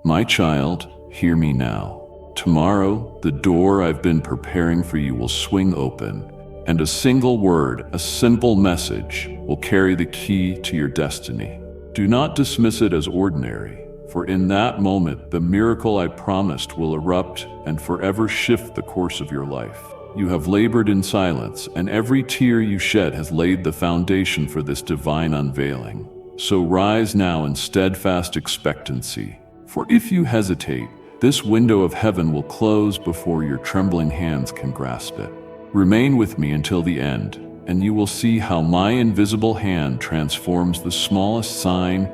My child, hear me now. Tomorrow, the door I've been preparing for you will swing open, and a single word, a simple message, will carry the key to your destiny. Do not dismiss it as ordinary, for in that moment, the miracle I promised will erupt and forever shift the course of your life. You have labored in silence, and every tear you shed has laid the foundation for this divine unveiling. So rise now in steadfast expectancy, for if you hesitate, this window of heaven will close before your trembling hands can grasp it. Remain with me until the end, and you will see how my invisible hand transforms the smallest sign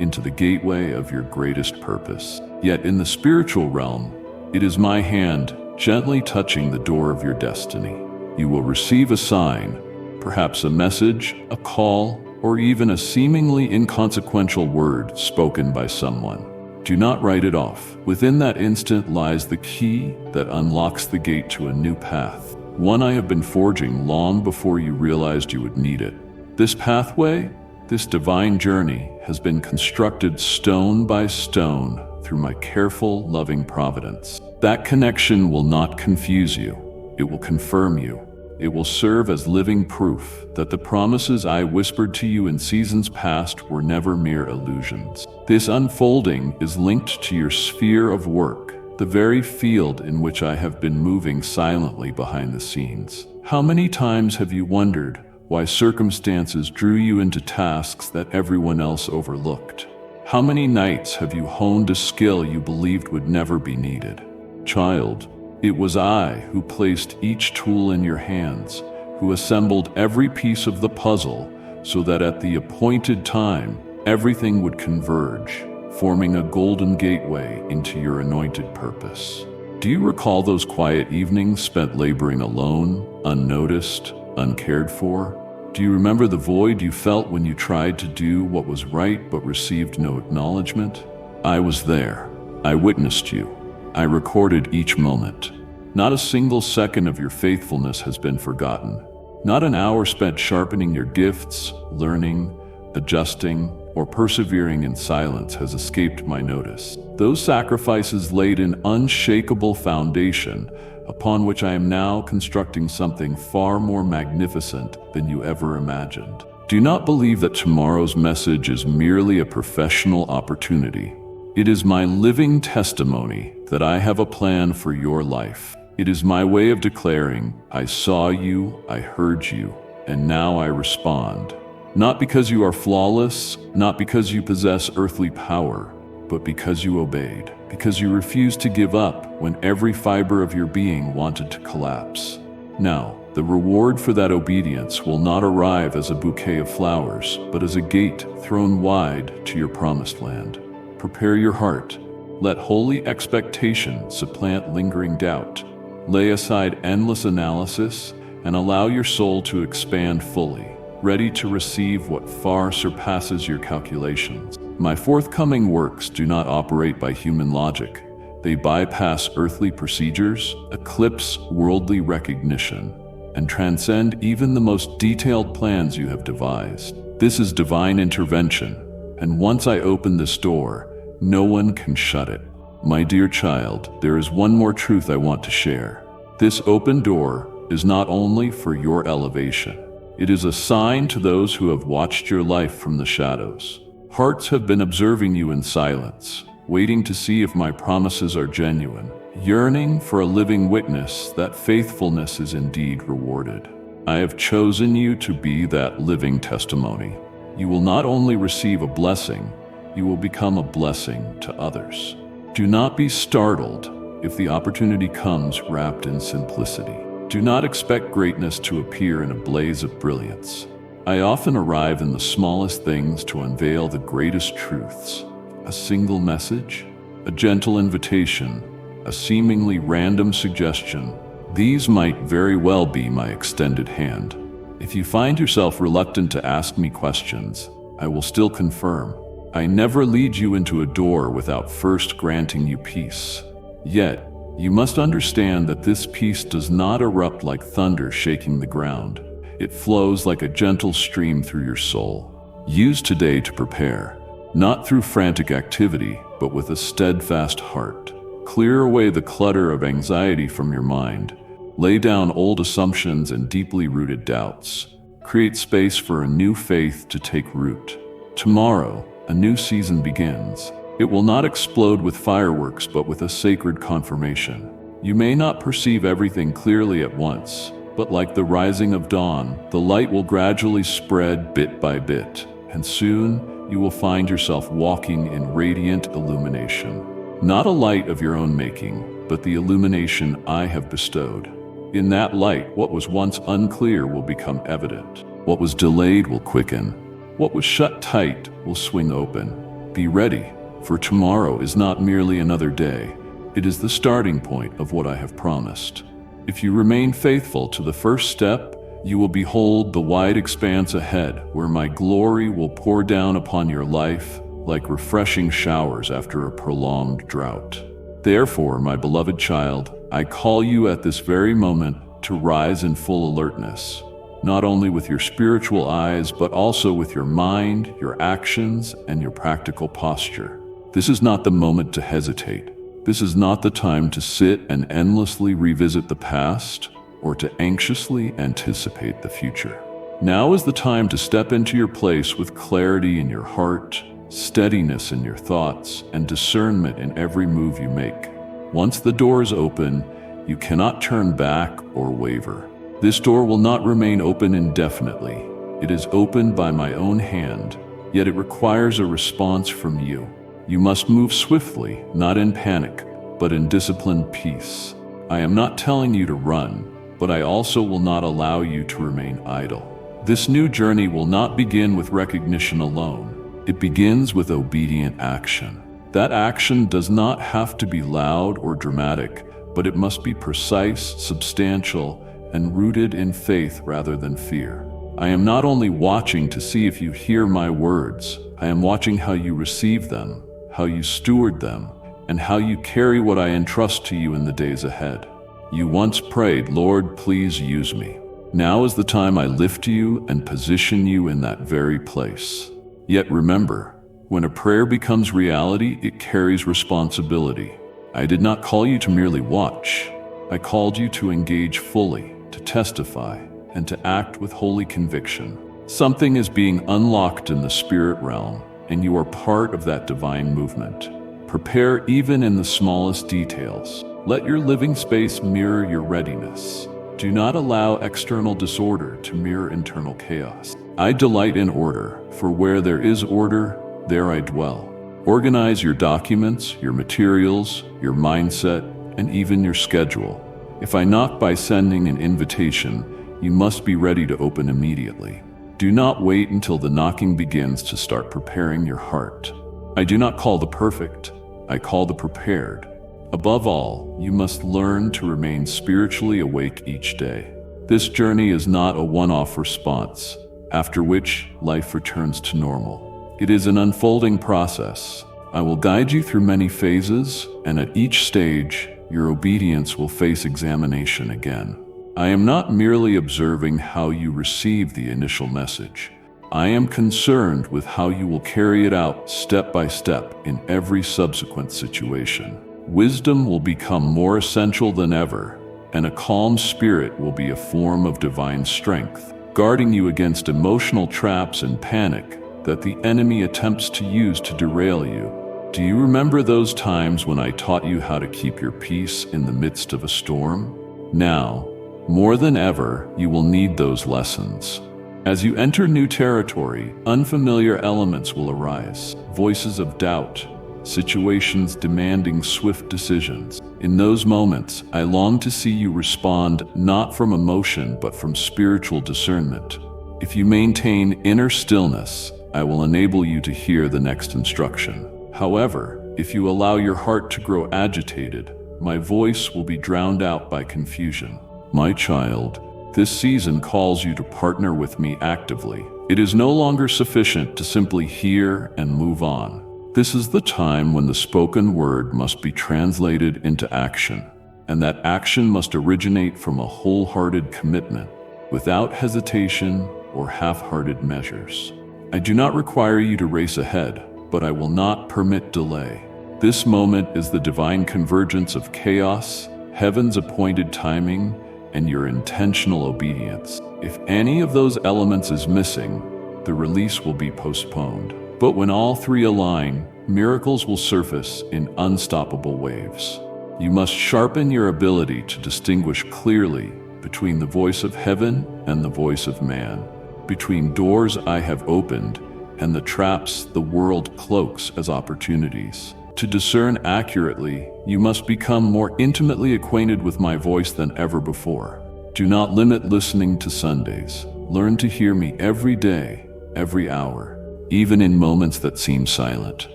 into the gateway of your greatest purpose. Yet in the spiritual realm, it is my hand gently touching the door of your destiny. You will receive a sign, perhaps a message, a call, or even a seemingly inconsequential word spoken by someone. Do not write it off. Within that instant lies the key that unlocks the gate to a new path, one I have been forging long before you realized you would need it. This pathway, this divine journey, has been constructed stone by stone through my careful, loving providence. That connection will not confuse you. It will confirm you. It will serve as living proof that the promises I whispered to you in seasons past were never mere illusions. This unfolding is linked to your sphere of work, the very field in which I have been moving silently behind the scenes. How many times have you wondered why circumstances drew you into tasks that everyone else overlooked? How many nights have you honed a skill you believed would never be needed? Child, it was I who placed each tool in your hands, who assembled every piece of the puzzle so that at the appointed time, everything would converge, forming a golden gateway into your anointed purpose. Do you recall those quiet evenings spent laboring alone, unnoticed, uncared for? Do you remember the void you felt when you tried to do what was right but received no acknowledgement? I was there. I witnessed you. I recorded each moment. Not a single second of your faithfulness has been forgotten. Not an hour spent sharpening your gifts, learning, adjusting, or persevering in silence has escaped my notice. Those sacrifices laid an unshakable foundation upon which I am now constructing something far more magnificent than you ever imagined. Do not believe that tomorrow's message is merely a professional opportunity. It is my living testimony that I have a plan for your life. It is my way of declaring, I saw you, I heard you, and now I respond. Not because you are flawless, not because you possess earthly power, but because you obeyed, because you refused to give up when every fiber of your being wanted to collapse. Now, the reward for that obedience will not arrive as a bouquet of flowers, but as a gate thrown wide to your promised land. Prepare your heart. Let holy expectation supplant lingering doubt. Lay aside endless analysis and allow your soul to expand fully, ready to receive what far surpasses your calculations. My forthcoming works do not operate by human logic. They bypass earthly procedures, eclipse worldly recognition, and transcend even the most detailed plans you have devised. This is divine intervention, and once I open this door, no one can shut it. My dear child, there is one more truth I want to share. This open door is not only for your elevation. It is a sign to those who have watched your life from the shadows. Hearts have been observing you in silence, waiting to see if my promises are genuine, yearning for a living witness that faithfulness is indeed rewarded. I have chosen you to be that living testimony. You will not only receive a blessing, you will become a blessing to others. Do not be startled if the opportunity comes wrapped in simplicity. Do not expect greatness to appear in a blaze of brilliance. I often arrive in the smallest things to unveil the greatest truths. A single message, a gentle invitation, a seemingly random suggestion. These might very well be my extended hand. If you find yourself reluctant to ask me questions, I will still confirm. I never lead you into a door without first granting you peace. Yet, you must understand that this peace does not erupt like thunder shaking the ground. It flows like a gentle stream through your soul. Use today to prepare, not through frantic activity, but with a steadfast heart. Clear away the clutter of anxiety from your mind. Lay down old assumptions and deeply rooted doubts. Create space for a new faith to take root. Tomorrow, a new season begins. It will not explode with fireworks, but with a sacred confirmation. You may not perceive everything clearly at once, but like the rising of dawn, the light will gradually spread bit by bit, and soon you will find yourself walking in radiant illumination. Not a light of your own making, but the illumination I have bestowed. In that light, what was once unclear will become evident. What was delayed will quicken. What was shut tight will swing open. Be ready, for tomorrow is not merely another day. It is the starting point of what I have promised. If you remain faithful to the first step, you will behold the wide expanse ahead, where my glory will pour down upon your life like refreshing showers after a prolonged drought. Therefore, my beloved child, I call you at this very moment to rise in full alertness, not only with your spiritual eyes, but also with your mind, your actions, and your practical posture. This is not the moment to hesitate. This is not the time to sit and endlessly revisit the past or to anxiously anticipate the future. Now is the time to step into your place with clarity in your heart, steadiness in your thoughts, and discernment in every move you make. Once the door is open, you cannot turn back or waver. This door will not remain open indefinitely. It is opened by my own hand, yet it requires a response from you. You must move swiftly, not in panic, but in disciplined peace. I am not telling you to run, but I also will not allow you to remain idle. This new journey will not begin with recognition alone. It begins with obedient action. That action does not have to be loud or dramatic, but it must be precise, substantial, and rooted in faith rather than fear. I am not only watching to see if you hear my words, I am watching how you receive them, how you steward them, and how you carry what I entrust to you in the days ahead. You once prayed, "Lord, please use me." Now is the time I lift you and position you in that very place. Yet remember, when a prayer becomes reality, it carries responsibility. I did not call you to merely watch. I called you to engage fully, to testify, and to act with holy conviction. Something is being unlocked in the spirit realm, and you are part of that divine movement. Prepare even in the smallest details. Let your living space mirror your readiness. Do not allow external disorder to mirror internal chaos. I delight in order, for where there is order, there I dwell. Organize your documents, your materials, your mindset, and even your schedule. If I knock by sending an invitation, you must be ready to open immediately. Do not wait until the knocking begins to start preparing your heart. I do not call the perfect, I call the prepared. Above all, you must learn to remain spiritually awake each day. This journey is not a one-off response, after which life returns to normal. It is an unfolding process. I will guide you through many phases, and at each stage, your obedience will face examination again. I am not merely observing how you receive the initial message. I am concerned with how you will carry it out step by step in every subsequent situation. Wisdom will become more essential than ever, and a calm spirit will be a form of divine strength, guarding you against emotional traps and panic that the enemy attempts to use to derail you. Do you remember those times when I taught you how to keep your peace in the midst of a storm? Now, more than ever, you will need those lessons. As you enter new territory, unfamiliar elements will arise, voices of doubt, situations demanding swift decisions. In those moments, I long to see you respond not from emotion but from spiritual discernment. If you maintain inner stillness, I will enable you to hear the next instruction. However, if you allow your heart to grow agitated, my voice will be drowned out by confusion. My child, this season calls you to partner with me actively. It is no longer sufficient to simply hear and move on. This is the time when the spoken word must be translated into action, and that action must originate from a wholehearted commitment, without hesitation or half-hearted measures. I do not require you to race ahead, but I will not permit delay. This moment is the divine convergence of chaos, heaven's appointed timing, and your intentional obedience. If any of those elements is missing, the release will be postponed. But when all three align, miracles will surface in unstoppable waves. You must sharpen your ability to distinguish clearly between the voice of heaven and the voice of man, between doors I have opened and the traps the world cloaks as opportunities. To discern accurately, you must become more intimately acquainted with my voice than ever before. Do not limit listening to Sundays. Learn to hear me every day, every hour, even in moments that seem silent.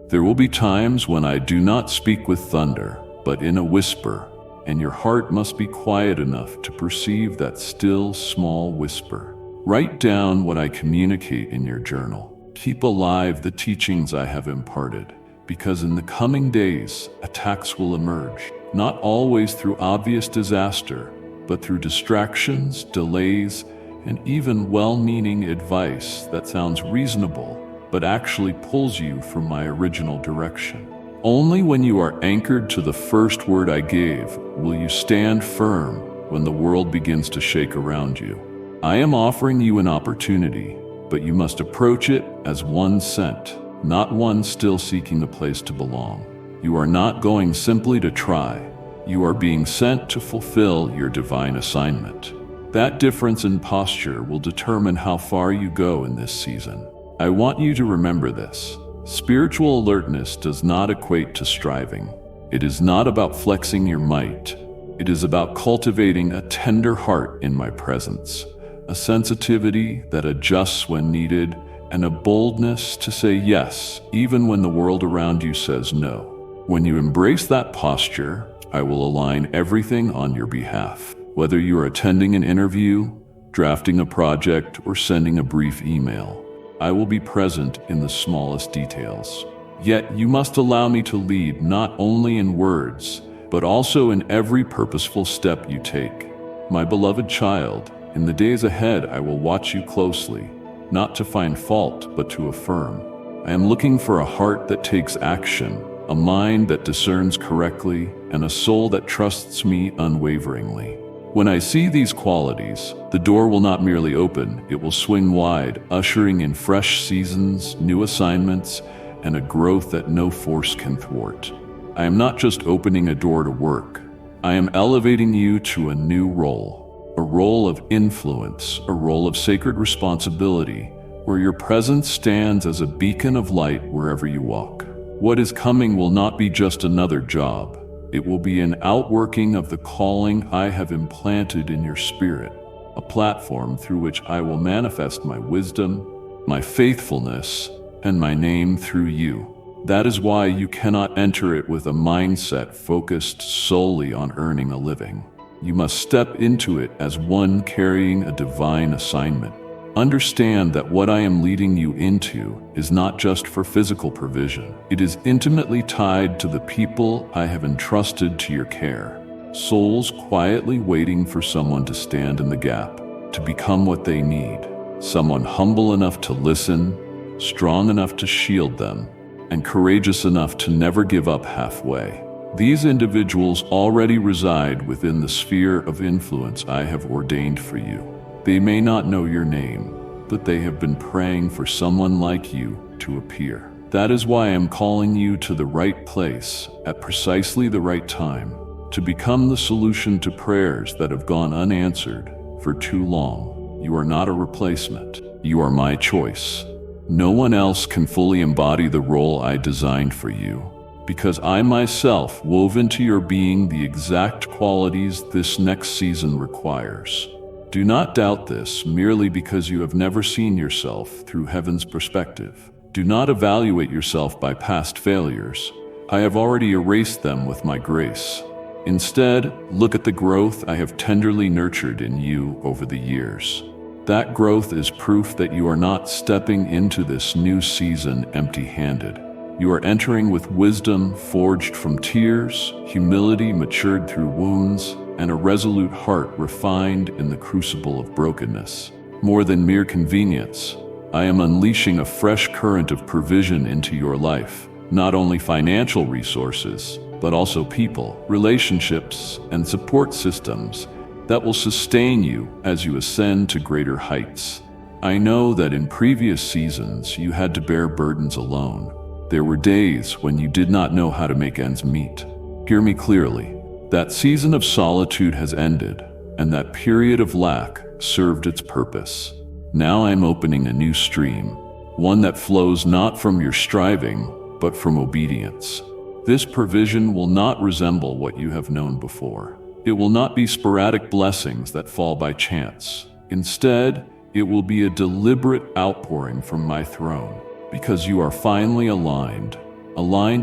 There will be times when I do not speak with thunder, but in a whisper, and your heart must be quiet enough to perceive that still, small whisper. Write down what I communicate in your journal. Keep alive the teachings I have imparted, because in the coming days, attacks will emerge, not always through obvious disaster, but through distractions, delays, and even well-meaning advice that sounds reasonable, but actually pulls you from my original direction. Only when you are anchored to the first word I gave will you stand firm when the world begins to shake around you. I am offering you an opportunity, but you must approach it as one sent, not one still seeking a place to belong. You are not going simply to try. You are being sent to fulfill your divine assignment. That difference in posture will determine how far you go in this season. I want you to remember this. Spiritual alertness does not equate to striving. It is not about flexing your might. It is about cultivating a tender heart in my presence, a sensitivity that adjusts when needed, and a boldness to say yes, even when the world around you says no. When you embrace that posture, I will align everything on your behalf. Whether you are attending an interview, drafting a project, or sending a brief email, I will be present in the smallest details. Yet you must allow me to lead not only in words, but also in every purposeful step you take. My beloved child, in the days ahead I will watch you closely, not to find fault, but to affirm. I am looking for a heart that takes action, a mind that discerns correctly, and a soul that trusts me unwaveringly. When I see these qualities, the door will not merely open, it will swing wide, ushering in fresh seasons, new assignments, and a growth that no force can thwart. I am not just opening a door to work. I am elevating you to a new role, a role of influence, a role of sacred responsibility, where your presence stands as a beacon of light wherever you walk. What is coming will not be just another job. It will be an outworking of the calling I have implanted in your spirit, a platform through which I will manifest my wisdom, my faithfulness, and my name through you. That is why you cannot enter it with a mindset focused solely on earning a living. You must step into it as one carrying a divine assignment. Understand that what I am leading you into is not just for physical provision. It is intimately tied to the people I have entrusted to your care. Souls quietly waiting for someone to stand in the gap, to become what they need. Someone humble enough to listen, strong enough to shield them, and courageous enough to never give up halfway. These individuals already reside within the sphere of influence I have ordained for you. They may not know your name, but they have been praying for someone like you to appear. That is why I am calling you to the right place at precisely the right time, to become the solution to prayers that have gone unanswered for too long. You are not a replacement. You are my choice. No one else can fully embody the role I designed for you, because I myself wove into your being the exact qualities this next season requires. Do not doubt this merely because you have never seen yourself through heaven's perspective. Do not evaluate yourself by past failures. I have already erased them with my grace. Instead, look at the growth I have tenderly nurtured in you over the years. That growth is proof that you are not stepping into this new season empty-handed. You are entering with wisdom forged from tears, humility matured through wounds, and a resolute heart refined in the crucible of brokenness. More than mere convenience, I am unleashing a fresh current of provision into your life, not only financial resources, but also people, relationships, and support systems that will sustain you as you ascend to greater heights. I know that in previous seasons you had to bear burdens alone. There were days when you did not know how to make ends meet. Hear me clearly. That season of solitude has ended, and that period of lack served its purpose. Now I'm opening a new stream, one that flows not from your striving, but from obedience. This provision will not resemble what you have known before. It will not be sporadic blessings that fall by chance. Instead, it will be a deliberate outpouring from my throne, because you are finally aligned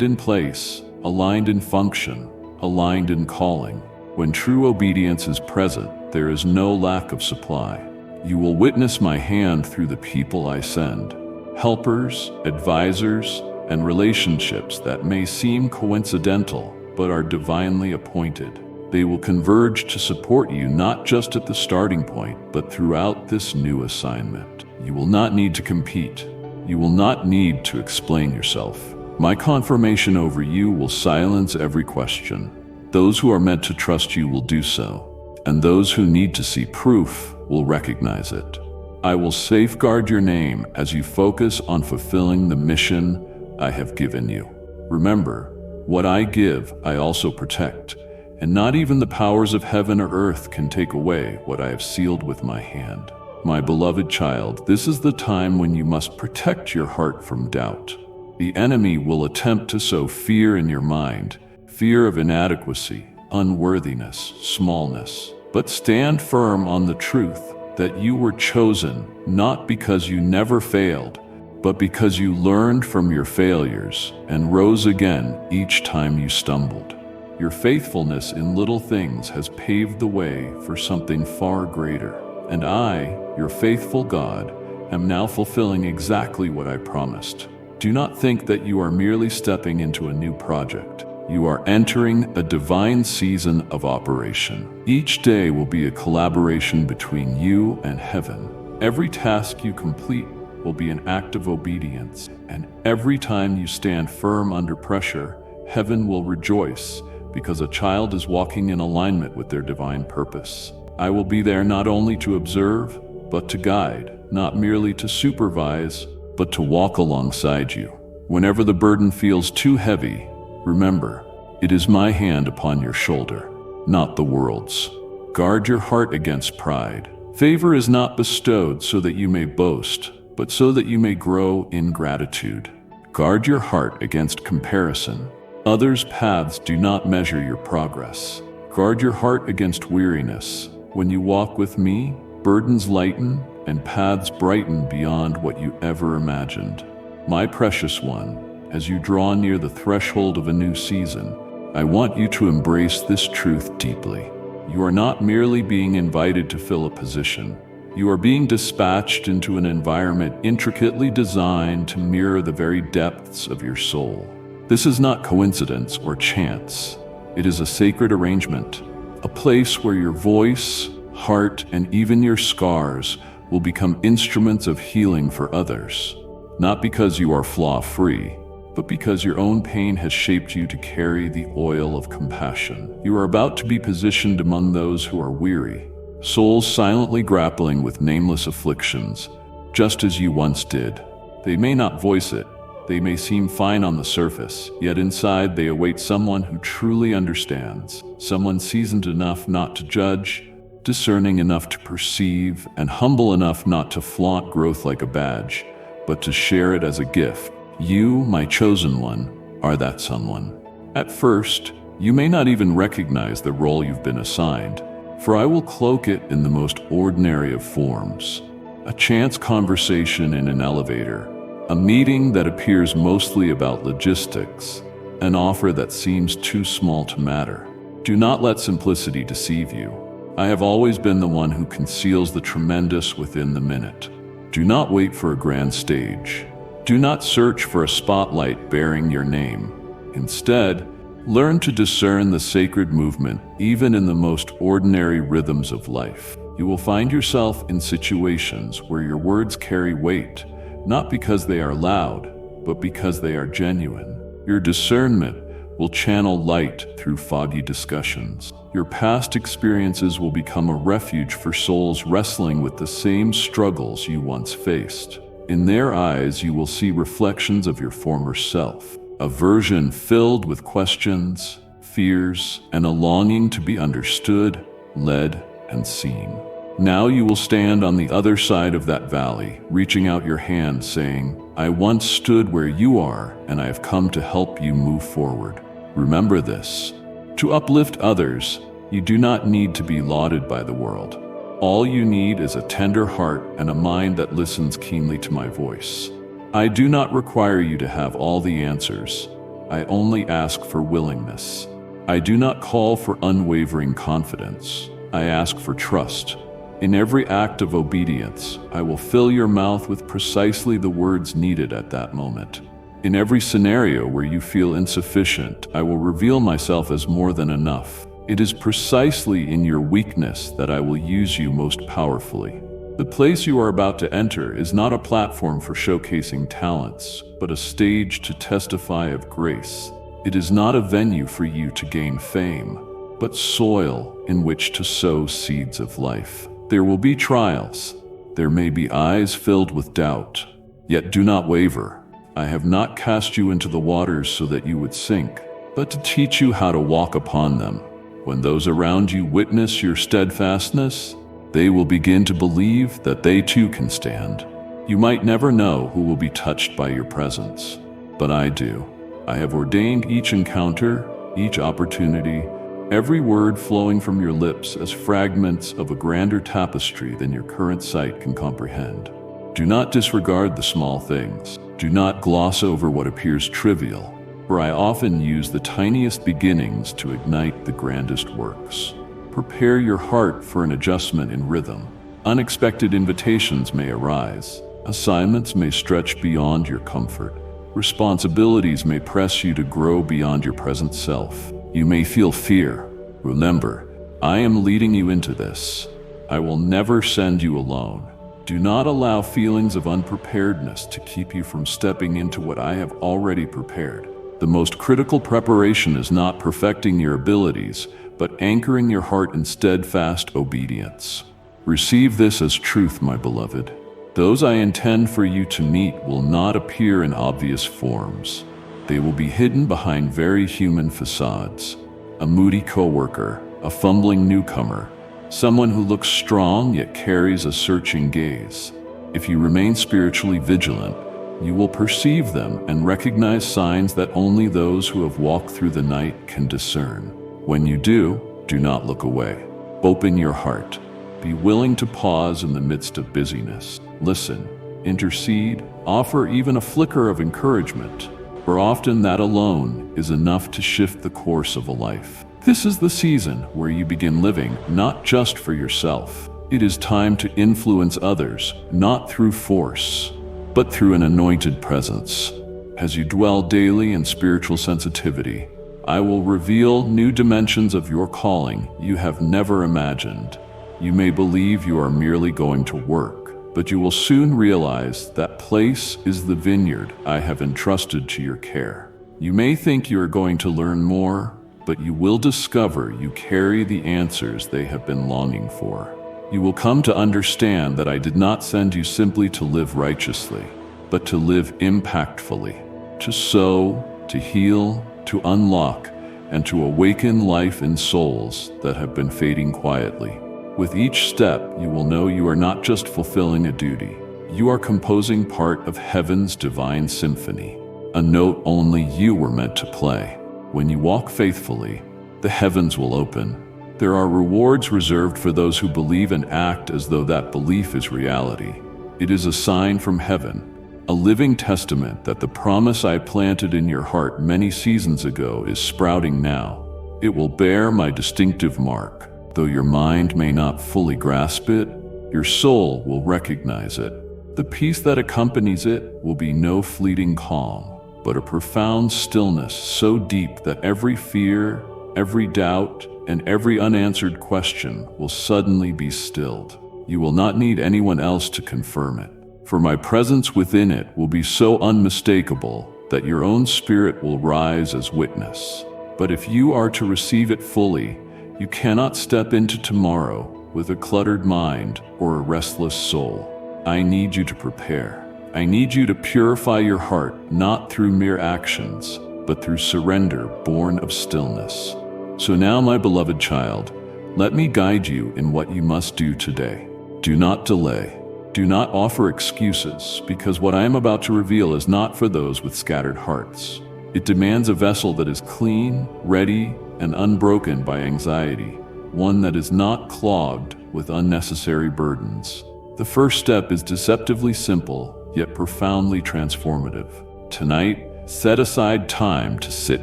in place, aligned in function, aligned in calling. When true obedience is present, there is no lack of supply. You will witness my hand through the people I send, helpers, advisors, and relationships that may seem coincidental, but are divinely appointed. They will converge to support you not just at the starting point, but throughout this new assignment. You will not need to compete. You will not need to explain yourself. My confirmation over you will silence every question. Those who are meant to trust you will do so, and those who need to see proof will recognize it. I will safeguard your name as you focus on fulfilling the mission I have given you. Remember, what I give, I also protect, and not even the powers of heaven or earth can take away what I have sealed with my hand. My beloved child, this is the time when you must protect your heart from doubt. The enemy will attempt to sow fear in your mind, fear of inadequacy, unworthiness, smallness. But stand firm on the truth that you were chosen not because you never failed, but because you learned from your failures and rose again each time you stumbled. Your faithfulness in little things has paved the way for something far greater. And I, your faithful God, am now fulfilling exactly what I promised. Do not think that you are merely stepping into a new project. You are entering a divine season of operation. Each day will be a collaboration between you and heaven. Every task you complete will be an act of obedience, and every time you stand firm under pressure, heaven will rejoice because a child is walking in alignment with their divine purpose. I will be there not only to observe, but to guide, not merely to supervise, but to walk alongside you. Whenever the burden feels too heavy, remember, it is my hand upon your shoulder, not the world's. Guard your heart against pride. Favor is not bestowed so that you may boast, but so that you may grow in gratitude. Guard your heart against comparison. Others' paths do not measure your progress. Guard your heart against weariness. When you walk with me, burdens lighten and paths brighten beyond what you ever imagined. My precious one, as you draw near the threshold of a new season, I want you to embrace this truth deeply. You are not merely being invited to fill a position. You are being dispatched into an environment intricately designed to mirror the very depths of your soul. This is not coincidence or chance. It is a sacred arrangement, a place where your voice, heart, and even your scars will become instruments of healing for others. Not because you are flaw-free, but because your own pain has shaped you to carry the oil of compassion. You are about to be positioned among those who are weary, souls silently grappling with nameless afflictions, just as you once did. They may not voice it, they may seem fine on the surface, yet inside they await someone who truly understands, someone seasoned enough not to judge, discerning enough to perceive, and humble enough not to flaunt growth like a badge, but to share it as a gift. You, my chosen one, are that someone. At first, you may not even recognize the role you've been assigned, for I will cloak it in the most ordinary of forms. A chance conversation in an elevator, a meeting that appears mostly about logistics, an offer that seems too small to matter. Do not let simplicity deceive you. I have always been the one who conceals the tremendous within the minute. Do not wait for a grand stage. Do not search for a spotlight bearing your name. Instead, learn to discern the sacred movement even in the most ordinary rhythms of life. You will find yourself in situations where your words carry weight, not because they are loud, but because they are genuine. Your discernment will channel light through foggy discussions. Your past experiences will become a refuge for souls wrestling with the same struggles you once faced. In their eyes, you will see reflections of your former self, a version filled with questions, fears, and a longing to be understood, led, and seen. Now you will stand on the other side of that valley, reaching out your hand saying, "I once stood where you are, and I have come to help you move forward." Remember this: to uplift others, you do not need to be lauded by the world. All you need is a tender heart and a mind that listens keenly to my voice. I do not require you to have all the answers. I only ask for willingness. I do not call for unwavering confidence. I ask for trust. In every act of obedience, I will fill your mouth with precisely the words needed at that moment. In every scenario where you feel insufficient, I will reveal myself as more than enough. It is precisely in your weakness that I will use you most powerfully. The place you are about to enter is not a platform for showcasing talents, but a stage to testify of grace. It is not a venue for you to gain fame, but soil in which to sow seeds of life. There will be trials. There may be eyes filled with doubt. Yet do not waver. I have not cast you into the waters so that you would sink, but to teach you how to walk upon them. When those around you witness your steadfastness, they will begin to believe that they too can stand. You might never know who will be touched by your presence, but I do. I have ordained each encounter, each opportunity, every word flowing from your lips as fragments of a grander tapestry than your current sight can comprehend. Do not disregard the small things. Do not gloss over what appears trivial, for I often use the tiniest beginnings to ignite the grandest works. Prepare your heart for an adjustment in rhythm. Unexpected invitations may arise. Assignments may stretch beyond your comfort. Responsibilities may press you to grow beyond your present self. You may feel fear. Remember, I am leading you into this. I will never send you alone. Do not allow feelings of unpreparedness to keep you from stepping into what I have already prepared. The most critical preparation is not perfecting your abilities, but anchoring your heart in steadfast obedience. Receive this as truth, my beloved. Those I intend for you to meet will not appear in obvious forms. They will be hidden behind very human facades. A moody coworker, a fumbling newcomer, someone who looks strong yet carries a searching gaze. If you remain spiritually vigilant, you will perceive them and recognize signs that only those who have walked through the night can discern. When you do not look away. Open your heart. Be willing to pause in the midst of busyness. Listen, intercede, offer even a flicker of encouragement, for often that alone is enough to shift the course of a life. This is the season where you begin living not just for yourself. It is time to influence others, not through force, but through an anointed presence. As you dwell daily in spiritual sensitivity, I will reveal new dimensions of your calling you have never imagined. You may believe you are merely going to work, but you will soon realize that place is the vineyard I have entrusted to your care. You may think you are going to learn more, but you will discover you carry the answers they have been longing for. You will come to understand that I did not send you simply to live righteously, but to live impactfully, to sow, to heal, to unlock, and to awaken life in souls that have been fading quietly. With each step, you will know you are not just fulfilling a duty. You are composing part of heaven's divine symphony, a note only you were meant to play. When you walk faithfully, the heavens will open. There are rewards reserved for those who believe and act as though that belief is reality. It is a sign from heaven, a living testament that the promise I planted in your heart many seasons ago is sprouting now. It will bear my distinctive mark. Though your mind may not fully grasp it, your soul will recognize it. The peace that accompanies it will be no fleeting calm, but a profound stillness so deep that every fear, every doubt, and every unanswered question will suddenly be stilled. You will not need anyone else to confirm it, for my presence within it will be so unmistakable that your own spirit will rise as witness. But if you are to receive it fully, you cannot step into tomorrow with a cluttered mind or a restless soul. I need you to prepare. I need you to purify your heart, not through mere actions, but through surrender born of stillness. So now, my beloved child, let me guide you in what you must do today. Do not delay. Do not offer excuses, because what I am about to reveal is not for those with scattered hearts. It demands a vessel that is clean, ready, and unbroken by anxiety, one that is not clogged with unnecessary burdens. The first step is deceptively simple, yet profoundly transformative. Tonight, set aside time to sit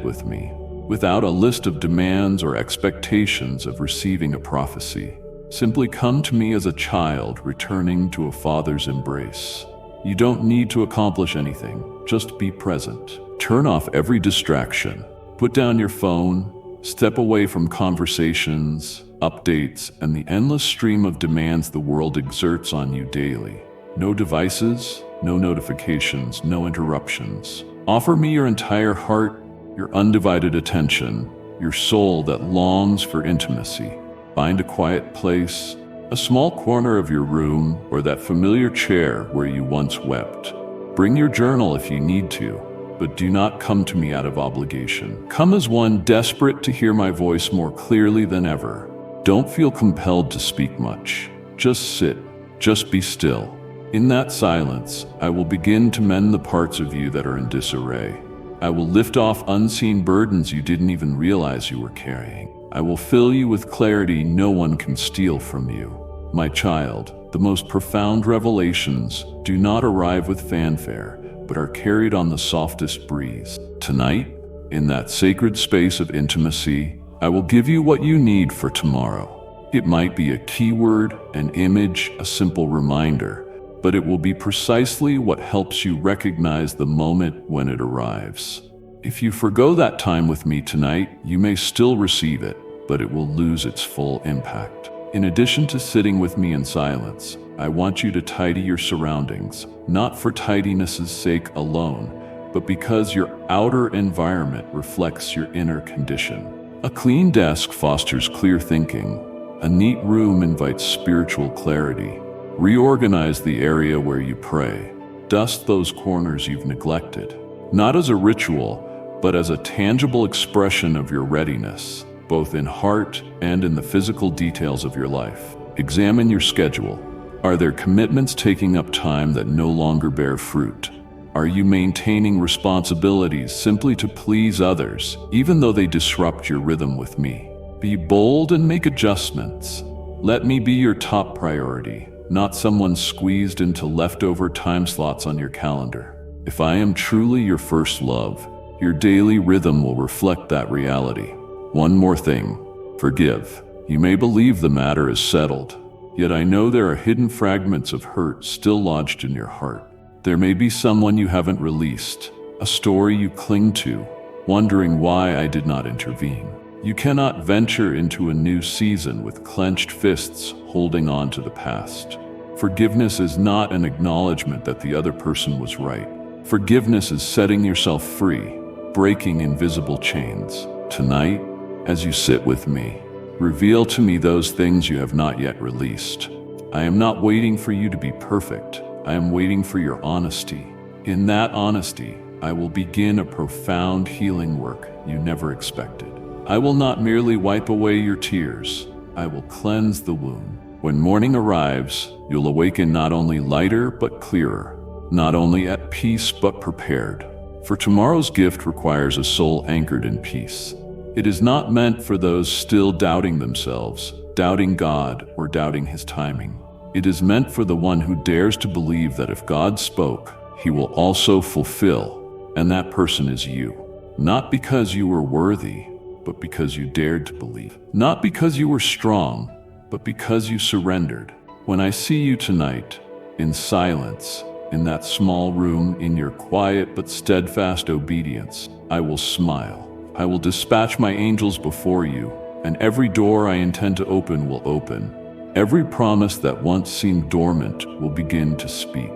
with me, without a list of demands or expectations of receiving a prophecy. Simply come to me as a child returning to a father's embrace. You don't need to accomplish anything, just be present. Turn off every distraction. Put down your phone, step away from conversations, updates, and the endless stream of demands the world exerts on you daily. No devices, no notifications, no interruptions. Offer me your entire heart, your undivided attention, your soul that longs for intimacy. Find a quiet place, a small corner of your room, or that familiar chair where you once wept. Bring your journal if you need to, but do not come to me out of obligation. Come as one desperate to hear my voice more clearly than ever. Don't feel compelled to speak much. Just sit, just be still. In that silence, I will begin to mend the parts of you that are in disarray. I will lift off unseen burdens you didn't even realize you were carrying. I will fill you with clarity no one can steal from you. My child, the most profound revelations do not arrive with fanfare, but are carried on the softest breeze. Tonight, in that sacred space of intimacy, I will give you what you need for tomorrow. It might be a keyword, an image, a simple reminder, but it will be precisely what helps you recognize the moment when it arrives. If you forgo that time with me tonight, you may still receive it, but it will lose its full impact. In addition to sitting with me in silence, I want you to tidy your surroundings, not for tidiness' sake alone, but because your outer environment reflects your inner condition. A clean desk fosters clear thinking. A neat room invites spiritual clarity. Reorganize the area where you pray. Dust those corners you've neglected, not as a ritual, but as a tangible expression of your readiness, both in heart and in the physical details of your life. Examine your schedule. Are there commitments taking up time that no longer bear fruit? Are you maintaining responsibilities simply to please others, even though they disrupt your rhythm with me? Be bold and make adjustments. Let me be your top priority, not someone squeezed into leftover time slots on your calendar. If I am truly your first love, your daily rhythm will reflect that reality. One more thing, forgive. You may believe the matter is settled, yet I know there are hidden fragments of hurt still lodged in your heart. There may be someone you haven't released, a story you cling to, wondering why I did not intervene. You cannot venture into a new season with clenched fists holding on to the past. Forgiveness is not an acknowledgement that the other person was right. Forgiveness is setting yourself free, breaking invisible chains. Tonight, as you sit with me, reveal to me those things you have not yet released. I am not waiting for you to be perfect. I am waiting for your honesty. In that honesty, I will begin a profound healing work you never expected. I will not merely wipe away your tears. I will cleanse the wound. When morning arrives, you'll awaken not only lighter but clearer, not only at peace but prepared. For tomorrow's gift requires a soul anchored in peace. It is not meant for those still doubting themselves, doubting God, or doubting His timing. It is meant for the one who dares to believe that if God spoke, He will also fulfill, and that person is you. Not because you were worthy, but because you dared to believe. Not because you were strong, but because you surrendered. When I see you tonight, in silence, in that small room, in your quiet but steadfast obedience, I will smile. I will dispatch my angels before you, and every door I intend to open will open. Every promise that once seemed dormant will begin to speak.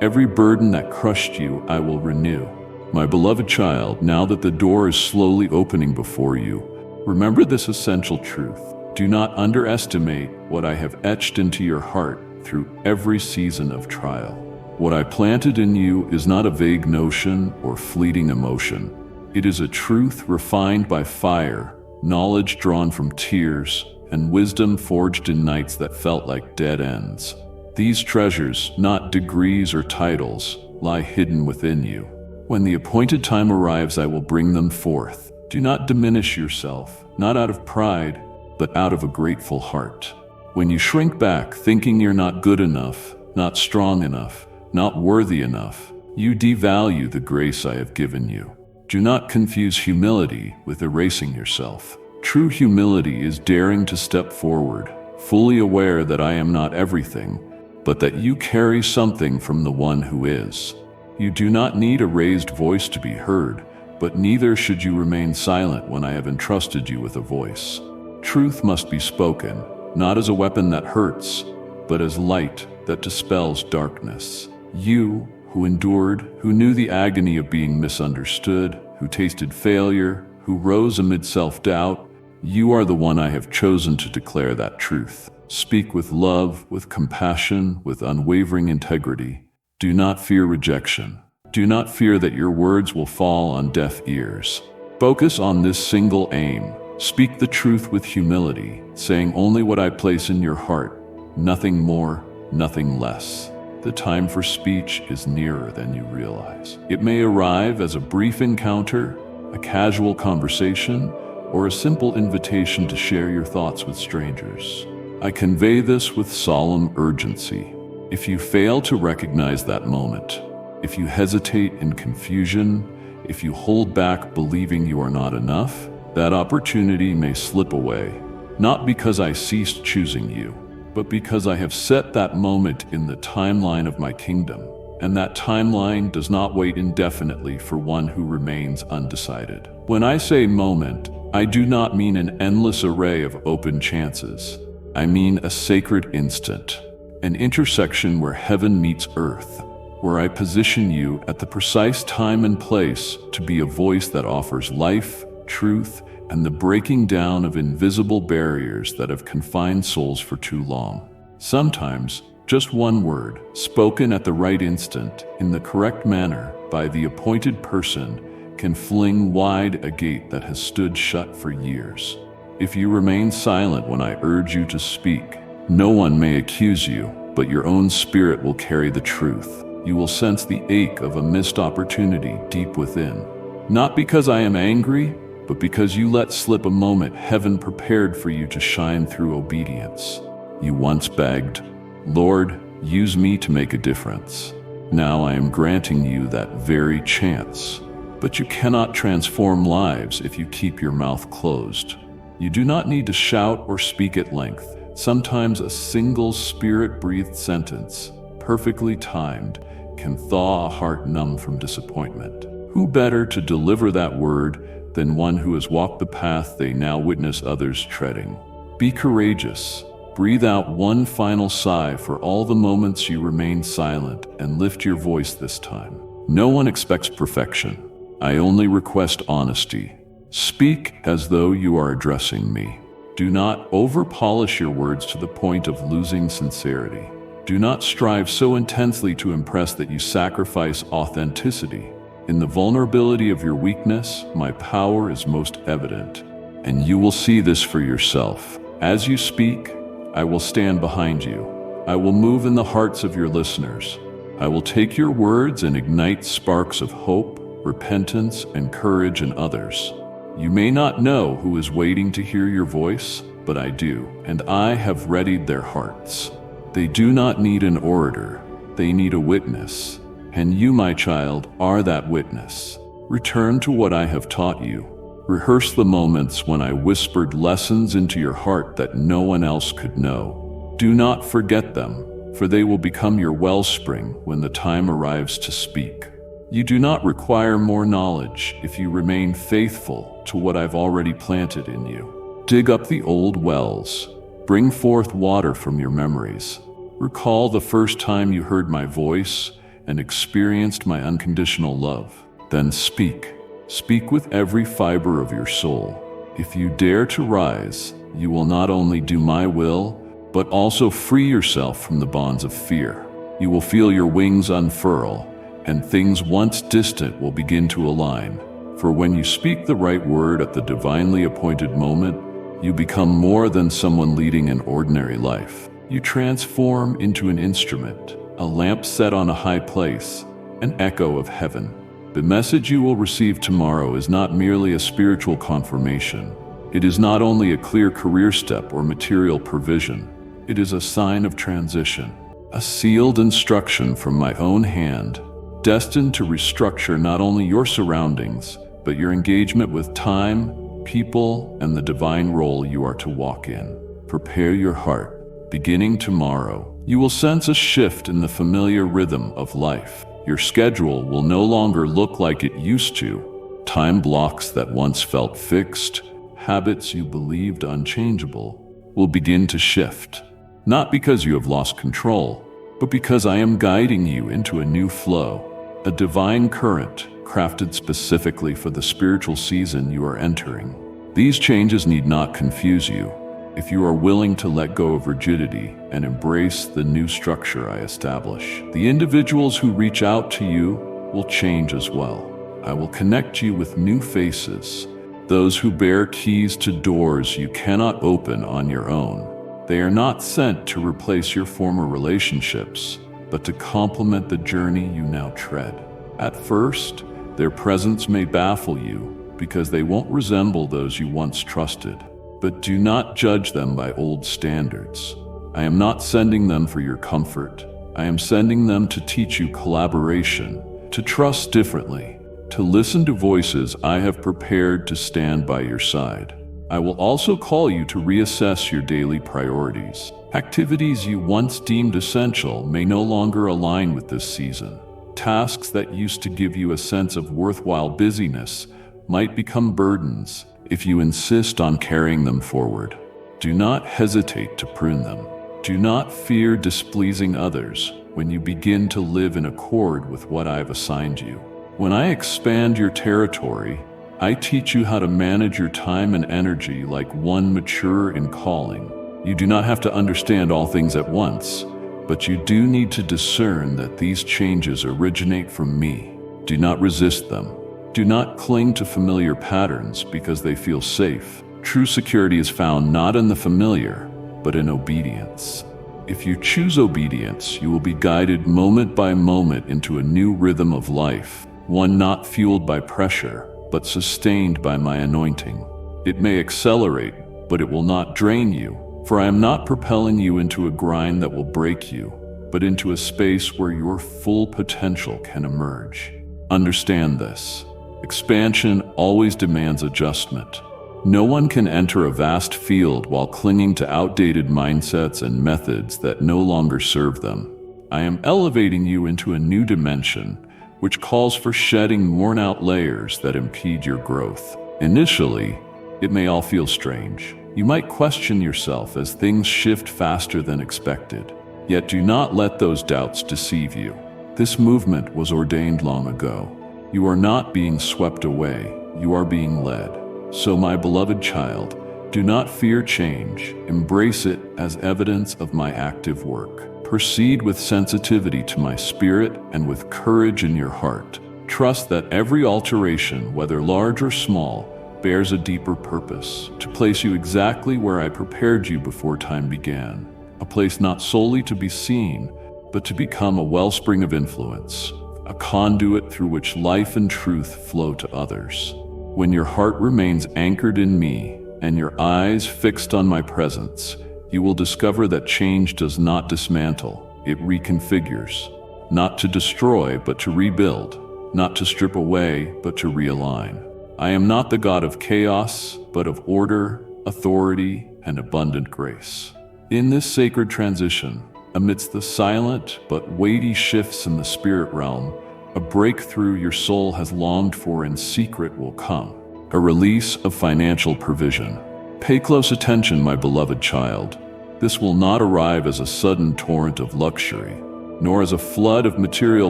Every burden that crushed you, I will renew. My beloved child, now that the door is slowly opening before you, remember this essential truth. Do not underestimate what I have etched into your heart through every season of trial. What I planted in you is not a vague notion or fleeting emotion. It is a truth refined by fire, knowledge drawn from tears, and wisdom forged in nights that felt like dead ends. These treasures, not degrees or titles, lie hidden within you. When the appointed time arrives, I will bring them forth. Do not diminish yourself, not out of pride, but out of a grateful heart. When you shrink back, thinking you're not good enough, not strong enough, not worthy enough, you devalue the grace I have given you. Do not confuse humility with erasing yourself. True humility is daring to step forward, fully aware that I am not everything, but that you carry something from the one who is. You do not need a raised voice to be heard, but neither should you remain silent when I have entrusted you with a voice. Truth must be spoken, not as a weapon that hurts, but as light that dispels darkness. You, who endured, who knew the agony of being misunderstood, who tasted failure, who rose amid self-doubt, you are the one I have chosen to declare that truth. Speak with love, with compassion, with unwavering integrity. Do not fear rejection. Do not fear that your words will fall on deaf ears. Focus on this single aim. Speak the truth with humility, saying only what I place in your heart, nothing more, nothing less. The time for speech is nearer than you realize. It may arrive as a brief encounter, a casual conversation, or a simple invitation to share your thoughts with strangers. I convey this with solemn urgency. If you fail to recognize that moment, if you hesitate in confusion, if you hold back believing you are not enough, that opportunity may slip away, not because I ceased choosing you, but because I have set that moment in the timeline of my kingdom, and that timeline does not wait indefinitely for one who remains undecided. When I say moment, I do not mean an endless array of open chances. I mean a sacred instant, an intersection where heaven meets earth, where I position you at the precise time and place to be a voice that offers life, truth, and the breaking down of invisible barriers that have confined souls for too long. Sometimes, just one word, spoken at the right instant, in the correct manner, by the appointed person, can fling wide a gate that has stood shut for years. If you remain silent when I urge you to speak, no one may accuse you, but your own spirit will carry the truth. You will sense the ache of a missed opportunity deep within. Not because I am angry, but because you let slip a moment heaven prepared for you to shine through obedience. You once begged, "Lord, use me to make a difference." Now I am granting you that very chance. But you cannot transform lives if you keep your mouth closed. You do not need to shout or speak at length. Sometimes a single spirit-breathed sentence, perfectly timed, can thaw a heart numb from disappointment. Who better to deliver that word than one who has walked the path they now witness others treading? Be courageous. Breathe out one final sigh for all the moments you remain silent, and lift your voice this time. No one expects perfection. I only request honesty. Speak as though you are addressing me. Do not over-polish your words to the point of losing sincerity. Do not strive so intensely to impress that you sacrifice authenticity. In the vulnerability of your weakness, my power is most evident, and you will see this for yourself. As you speak, I will stand behind you. I will move in the hearts of your listeners. I will take your words and ignite sparks of hope, repentance, and courage in others. You may not know who is waiting to hear your voice, but I do, and I have readied their hearts. They do not need an orator, they need a witness, and you, my child, are that witness. Return to what I have taught you. Rehearse the moments when I whispered lessons into your heart that no one else could know. Do not forget them, for they will become your wellspring when the time arrives to speak. You do not require more knowledge if you remain faithful to what I've already planted in you. Dig up the old wells. Bring forth water from your memories. Recall the first time you heard my voice and experienced my unconditional love. then speak. Speak with every fiber of your soul. If you dare to rise, you will not only do my will, but also free yourself from the bonds of fear. You will feel your wings unfurl, and things once distant will begin to align. For when you speak the right word at the divinely appointed moment, you become more than someone leading an ordinary life. You transform into an instrument, a lamp set on a high place, an echo of heaven. The message you will receive tomorrow is not merely a spiritual confirmation. It is not only a clear career step or material provision. It is a sign of transition, a sealed instruction from my own hand, destined to restructure not only your surroundings, but your engagement with time, people, and the divine role you are to walk in. Prepare your heart. Beginning tomorrow, you will sense a shift in the familiar rhythm of life. Your schedule will no longer look like it used to. Time blocks that once felt fixed, habits you believed unchangeable, will begin to shift. Not because you have lost control, but because I am guiding you into a new flow, a divine current crafted specifically for the spiritual season you are entering. These changes need not confuse you if you are willing to let go of rigidity and embrace the new structure I establish. The individuals who reach out to you will change as well. I will connect you with new faces, those who bear keys to doors you cannot open on your own. They are not sent to replace your former relationships, but to complement the journey you now tread. At first, their presence may baffle you because they won't resemble those you once trusted. But do not judge them by old standards. I am not sending them for your comfort. I am sending them to teach you collaboration, to trust differently, to listen to voices I have prepared to stand by your side. I will also call you to reassess your daily priorities. Activities you once deemed essential may no longer align with this season. Tasks that used to give you a sense of worthwhile busyness might become burdens if you insist on carrying them forward. Do not hesitate to prune them. Do not fear displeasing others when you begin to live in accord with what I have assigned you. When I expand your territory, I teach you how to manage your time and energy like one mature in calling. You do not have to understand all things at once, but you do need to discern that these changes originate from me. Do not resist them. Do not cling to familiar patterns because they feel safe. True security is found not in the familiar, but in obedience. If you choose obedience, you will be guided moment by moment into a new rhythm of life, one not fueled by pressure, but sustained by my anointing. It may accelerate, but it will not drain you, for I am not propelling you into a grind that will break you, but into a space where your full potential can emerge. Understand this. Expansion always demands adjustment. No one can enter a vast field while clinging to outdated mindsets and methods that no longer serve them. I am elevating you into a new dimension, which calls for shedding worn-out layers that impede your growth. Initially, it may all feel strange. You might question yourself as things shift faster than expected. Yet do not let those doubts deceive you. This movement was ordained long ago. You are not being swept away, you are being led. So my beloved child, do not fear change. Embrace it as evidence of my active work. Proceed with sensitivity to my spirit and with courage in your heart. Trust that every alteration, whether large or small, bears a deeper purpose, to place you exactly where I prepared you before time began. A place not solely to be seen, but to become a wellspring of influence, a conduit through which life and truth flow to others. When your heart remains anchored in me and your eyes fixed on my presence, you will discover that change does not dismantle, it reconfigures. Not to destroy, but to rebuild. Not to strip away, but to realign. I am not the God of chaos, but of order, authority, and abundant grace. In this sacred transition, amidst the silent but weighty shifts in the spirit realm, a breakthrough your soul has longed for in secret will come. A release of financial provision. Pay close attention, my beloved child. This will not arrive as a sudden torrent of luxury. nor as a flood of material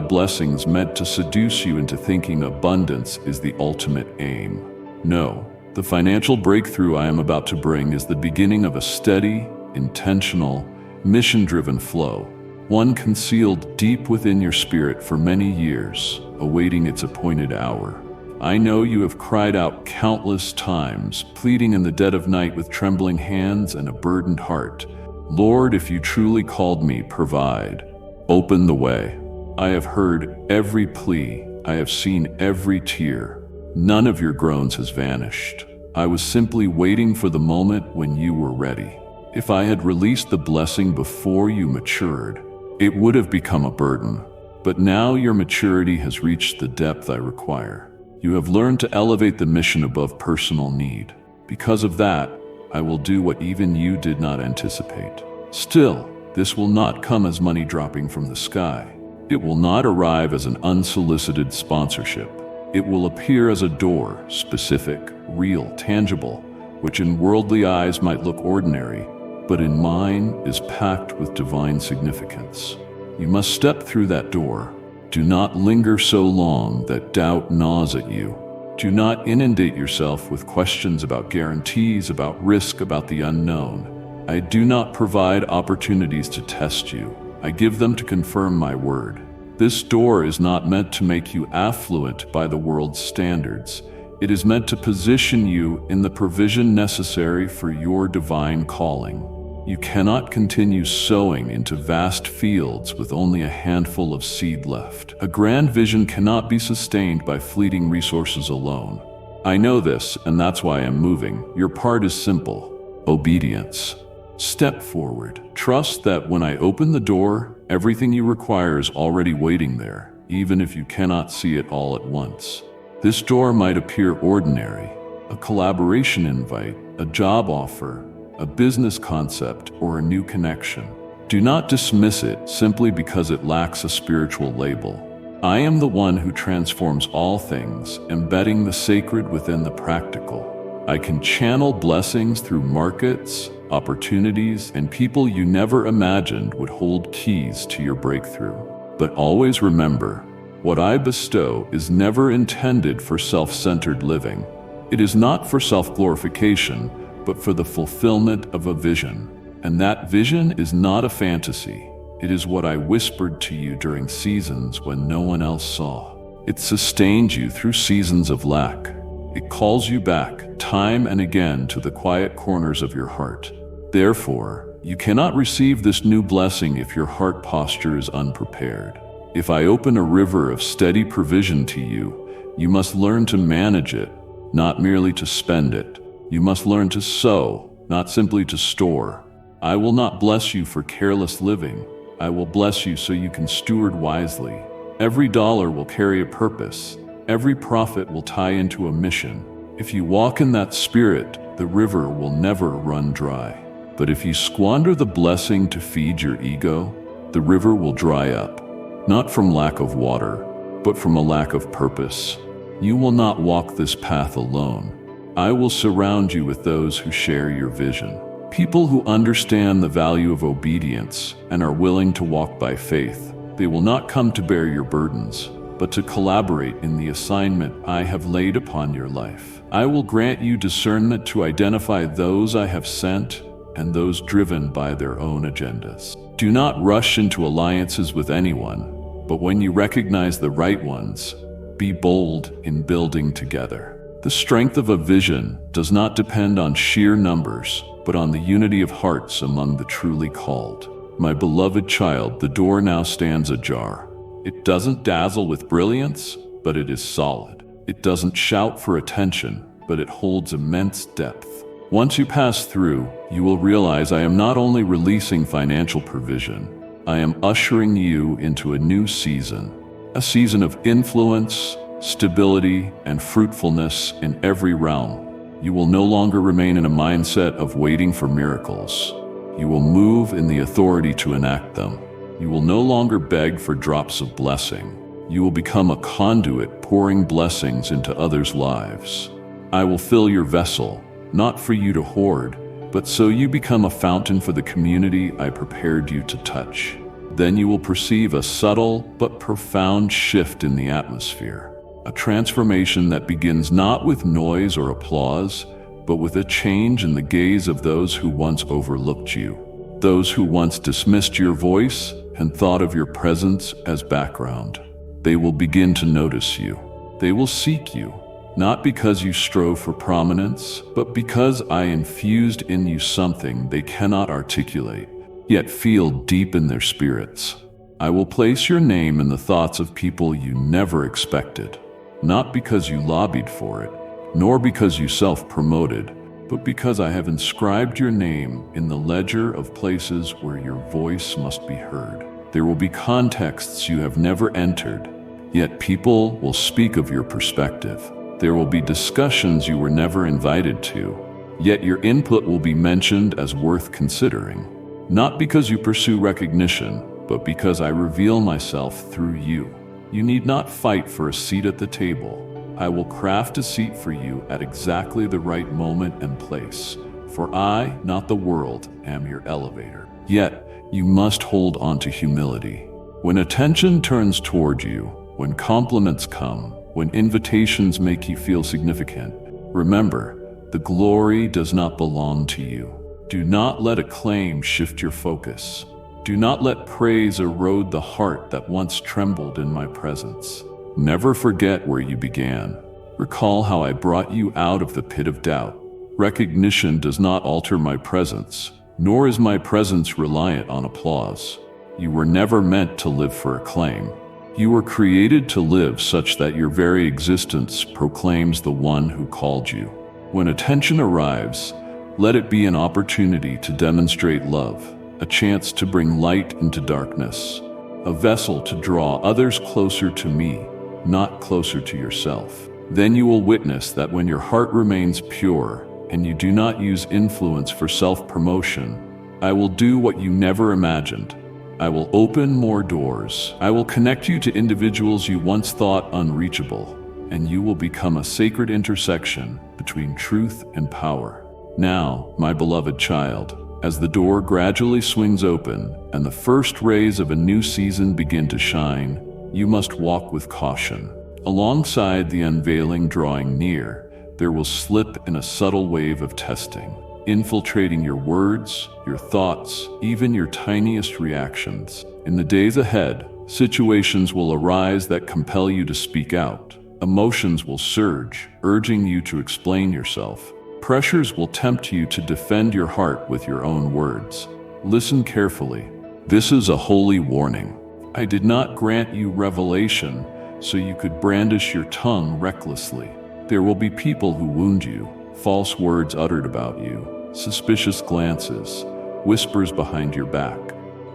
blessings meant to seduce you into thinking abundance is the ultimate aim. No, the financial breakthrough I am about to bring is the beginning of a steady, intentional, mission-driven flow, one concealed deep within your spirit for many years, awaiting its appointed hour. I know you have cried out countless times, pleading in the dead of night with trembling hands and a burdened heart, "Lord, if you truly called me, provide. Open the way." I have heard every plea. I have seen every tear. None of your groans has vanished. I was simply waiting for the moment when you were ready. If I had released the blessing before you matured, it would have become a burden. But now your maturity has reached the depth I require. You have learned to elevate the mission above personal need. Because of that, I will do what even you did not anticipate. Still, this will not come as money dropping from the sky. It will not arrive as an unsolicited sponsorship. It will appear as a door, specific, real, tangible, which in worldly eyes might look ordinary, but in mine is packed with divine significance. You must step through that door. Do not linger so long that doubt gnaws at you. Do not inundate yourself with questions about guarantees, about risk, about the unknown. I do not provide opportunities to test you. I give them to confirm my word. This door is not meant to make you affluent by the world's standards. It is meant to position you in the provision necessary for your divine calling. You cannot continue sowing into vast fields with only a handful of seed left. A grand vision cannot be sustained by fleeting resources alone. I know this, and that's why I'm moving. Your part is simple: obedience. Step forward. Trust that when I open the door, everything you require is already waiting there, even if you cannot see it all at once. This door might appear ordinary: a collaboration invite, a job offer, a business concept, or a new connection. Do not dismiss it simply because it lacks a spiritual label. I am the one who transforms all things, embedding the sacred within the practical. I can channel blessings through markets, opportunities, and people you never imagined would hold keys to your breakthrough. But always remember, what I bestow is never intended for self-centered living. It is not for self-glorification, but for the fulfillment of a vision. And that vision is not a fantasy. It is what I whispered to you during seasons when no one else saw. It sustained you through seasons of lack. It calls you back time and again to the quiet corners of your heart. Therefore, you cannot receive this new blessing if your heart posture is unprepared. If I open a river of steady provision to you, you must learn to manage it, not merely to spend it. You must learn to sow, not simply to store. I will not bless you for careless living. I will bless you so you can steward wisely. Every dollar will carry a purpose. Every profit will tie into a mission. If you walk in that spirit, the river will never run dry. But if you squander the blessing to feed your ego, the river will dry up, not from lack of water, but from a lack of purpose. You will not walk this path alone. I will surround you with those who share your vision. People who understand the value of obedience and are willing to walk by faith. They will not come to bear your burdens, but to collaborate in the assignment I have laid upon your life. I will grant you discernment to identify those I have sent and those driven by their own agendas. Do not rush into alliances with anyone, but when you recognize the right ones, be bold in building together. The strength of a vision does not depend on sheer numbers, but on the unity of hearts among the truly called. My beloved child, the door now stands ajar. It doesn't dazzle with brilliance, but it is solid. It doesn't shout for attention, but it holds immense depth. Once you pass through, you will realize I am not only releasing financial provision, I am ushering you into a new season, a season of influence, stability, and fruitfulness in every realm. You will no longer remain in a mindset of waiting for miracles. You will move in the authority to enact them. You will no longer beg for drops of blessing. You will become a conduit pouring blessings into others' lives. I will fill your vessel, not for you to hoard, but so you become a fountain for the community I prepared you to touch. Then you will perceive a subtle but profound shift in the atmosphere, a transformation that begins not with noise or applause, but with a change in the gaze of those who once overlooked you, those who once dismissed your voice and thought of your presence as background. They will begin to notice you. They will seek you, not because you strove for prominence, but because I infused in you something they cannot articulate, yet feel deep in their spirits. I will place your name in the thoughts of people you never expected, not because you lobbied for it, nor because you self-promoted, but because I have inscribed your name in the ledger of places where your voice must be heard. There will be contexts you have never entered, yet people will speak of your perspective. There will be discussions you were never invited to, yet your input will be mentioned as worth considering. Not because you pursue recognition, but because I reveal myself through you. You need not fight for a seat at the table. I will craft a seat for you at exactly the right moment and place. For I, not the world, am your elevator. Yet, you must hold on to humility. When attention turns toward you, when compliments come, when invitations make you feel significant, remember, the glory does not belong to you. Do not let acclaim shift your focus. Do not let praise erode the heart that once trembled in my presence. Never forget where you began. Recall how I brought you out of the pit of doubt. Recognition does not alter my presence, nor is my presence reliant on applause. You were never meant to live for acclaim. You were created to live such that your very existence proclaims the one who called you. When attention arrives, let it be an opportunity to demonstrate love, a chance to bring light into darkness, a vessel to draw others closer to me, not closer to yourself. Then you will witness that when your heart remains pure and you do not use influence for self-promotion, I will do what you never imagined. I will open more doors. I will connect you to individuals you once thought unreachable, and you will become a sacred intersection between truth and power. Now, my beloved child, as the door gradually swings open and the first rays of a new season begin to shine, you must walk with caution. Alongside the unveiling drawing near, there will slip in a subtle wave of testing, infiltrating your words, your thoughts, even your tiniest reactions. In the days ahead, situations will arise that compel you to speak out. Emotions will surge, urging you to explain yourself. Pressures will tempt you to defend your heart with your own words. Listen carefully. This is a holy warning. I did not grant you revelation so you could brandish your tongue recklessly. There will be people who wound you, false words uttered about you, suspicious glances, whispers behind your back.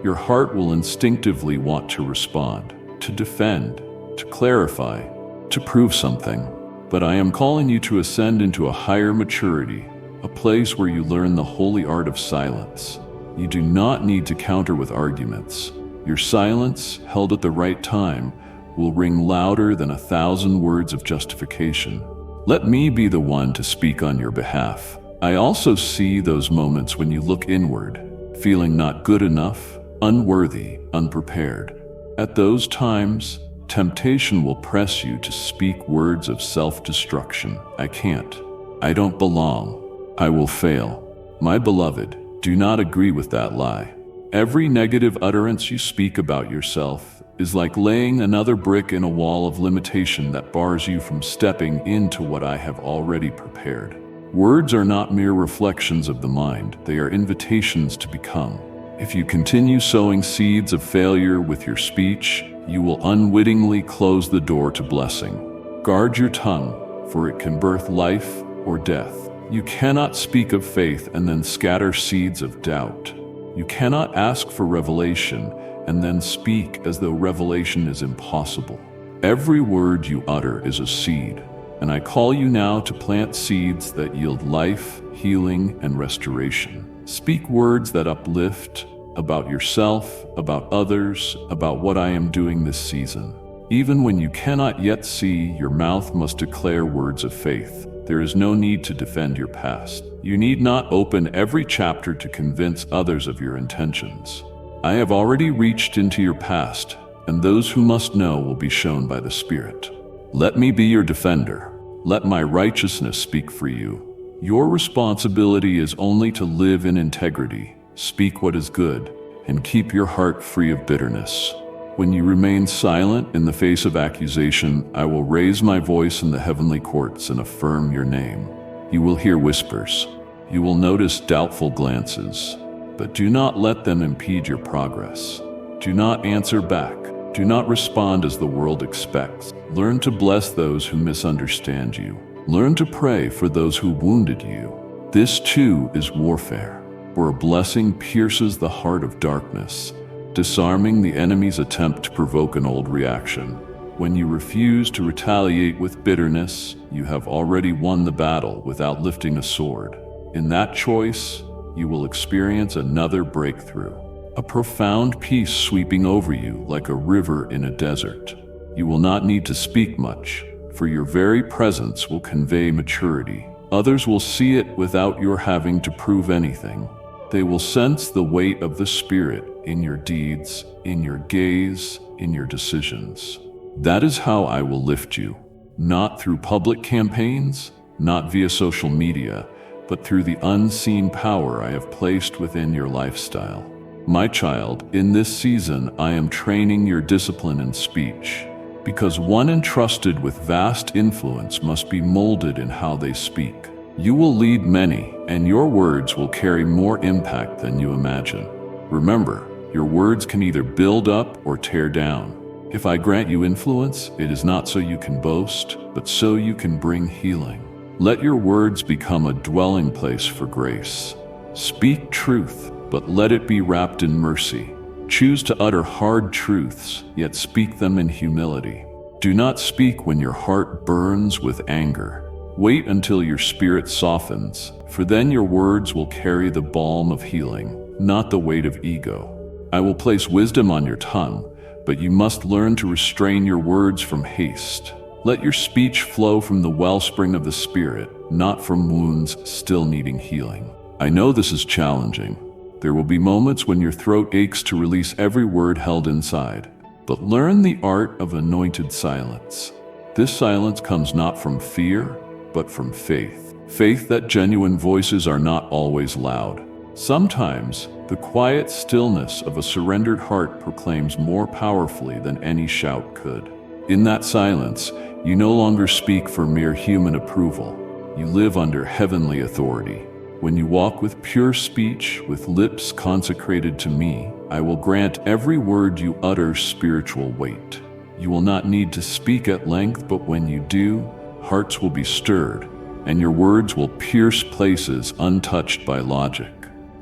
Your heart will instinctively want to respond, to defend, to clarify, to prove something. But I am calling you to ascend into a higher maturity, a place where you learn the holy art of silence. You do not need to counter with arguments. Your silence, held at the right time, will ring louder than 1,000 words of justification. Let me be the one to speak on your behalf. I also see those moments when you look inward, feeling not good enough, unworthy, unprepared. At those times, temptation will press you to speak words of self-destruction. I can't. I don't belong. I will fail. My beloved, do not agree with that lie. Every negative utterance you speak about yourself is like laying another brick in a wall of limitation that bars you from stepping into what I have already prepared. Words are not mere reflections of the mind, they are invitations to become. If you continue sowing seeds of failure with your speech, you will unwittingly close the door to blessing. Guard your tongue, for it can birth life or death. You cannot speak of faith and then scatter seeds of doubt. You cannot ask for revelation and then speak as though revelation is impossible. Every word you utter is a seed, and I call you now to plant seeds that yield life, healing, and restoration. Speak words that uplift about yourself, about others, about what I am doing this season. Even when you cannot yet see, your mouth must declare words of faith. There is no need to defend your past. You need not open every chapter to convince others of your intentions. I have already reached into your past, and those who must know will be shown by the Spirit. Let me be your defender. Let my righteousness speak for you. Your responsibility is only to live in integrity, speak what is good, and keep your heart free of bitterness. When you remain silent in the face of accusation, I will raise my voice in the heavenly courts and affirm your name. You will hear whispers. You will notice doubtful glances, but do not let them impede your progress. Do not answer back. Do not respond as the world expects. Learn to bless those who misunderstand you. Learn to pray for those who wounded you. This too is warfare, where a blessing pierces the heart of darkness, disarming the enemy's attempt to provoke an old reaction. When you refuse to retaliate with bitterness, you have already won the battle without lifting a sword. In that choice, you will experience another breakthrough, a profound peace sweeping over you like a river in a desert. You will not need to speak much, for your very presence will convey maturity. Others will see it without your having to prove anything. They will sense the weight of the Spirit in your deeds, in your gaze, in your decisions. That is how I will lift you, not through public campaigns, not via social media, but through the unseen power I have placed within your lifestyle. My child, in this season I am training your discipline and speech, because one entrusted with vast influence must be molded in how they speak. You will lead many, and your words will carry more impact than you imagine. Remember, your words can either build up or tear down. If I grant you influence, it is not so you can boast, but so you can bring healing. Let your words become a dwelling place for grace. Speak truth, but let it be wrapped in mercy. Choose to utter hard truths, yet speak them in humility. Do not speak when your heart burns with anger. Wait until your spirit softens, for then your words will carry the balm of healing, not the weight of ego. I will place wisdom on your tongue, but you must learn to restrain your words from haste. Let your speech flow from the wellspring of the Spirit, not from wounds still needing healing. I know this is challenging. There will be moments when your throat aches to release every word held inside, but learn the art of anointed silence. This silence comes not from fear, but from faith. Faith that genuine voices are not always loud. Sometimes, the quiet stillness of a surrendered heart proclaims more powerfully than any shout could. In that silence, you no longer speak for mere human approval. You live under heavenly authority. When you walk with pure speech, with lips consecrated to me, I will grant every word you utter spiritual weight. You will not need to speak at length, but when you do, hearts will be stirred, and your words will pierce places untouched by logic.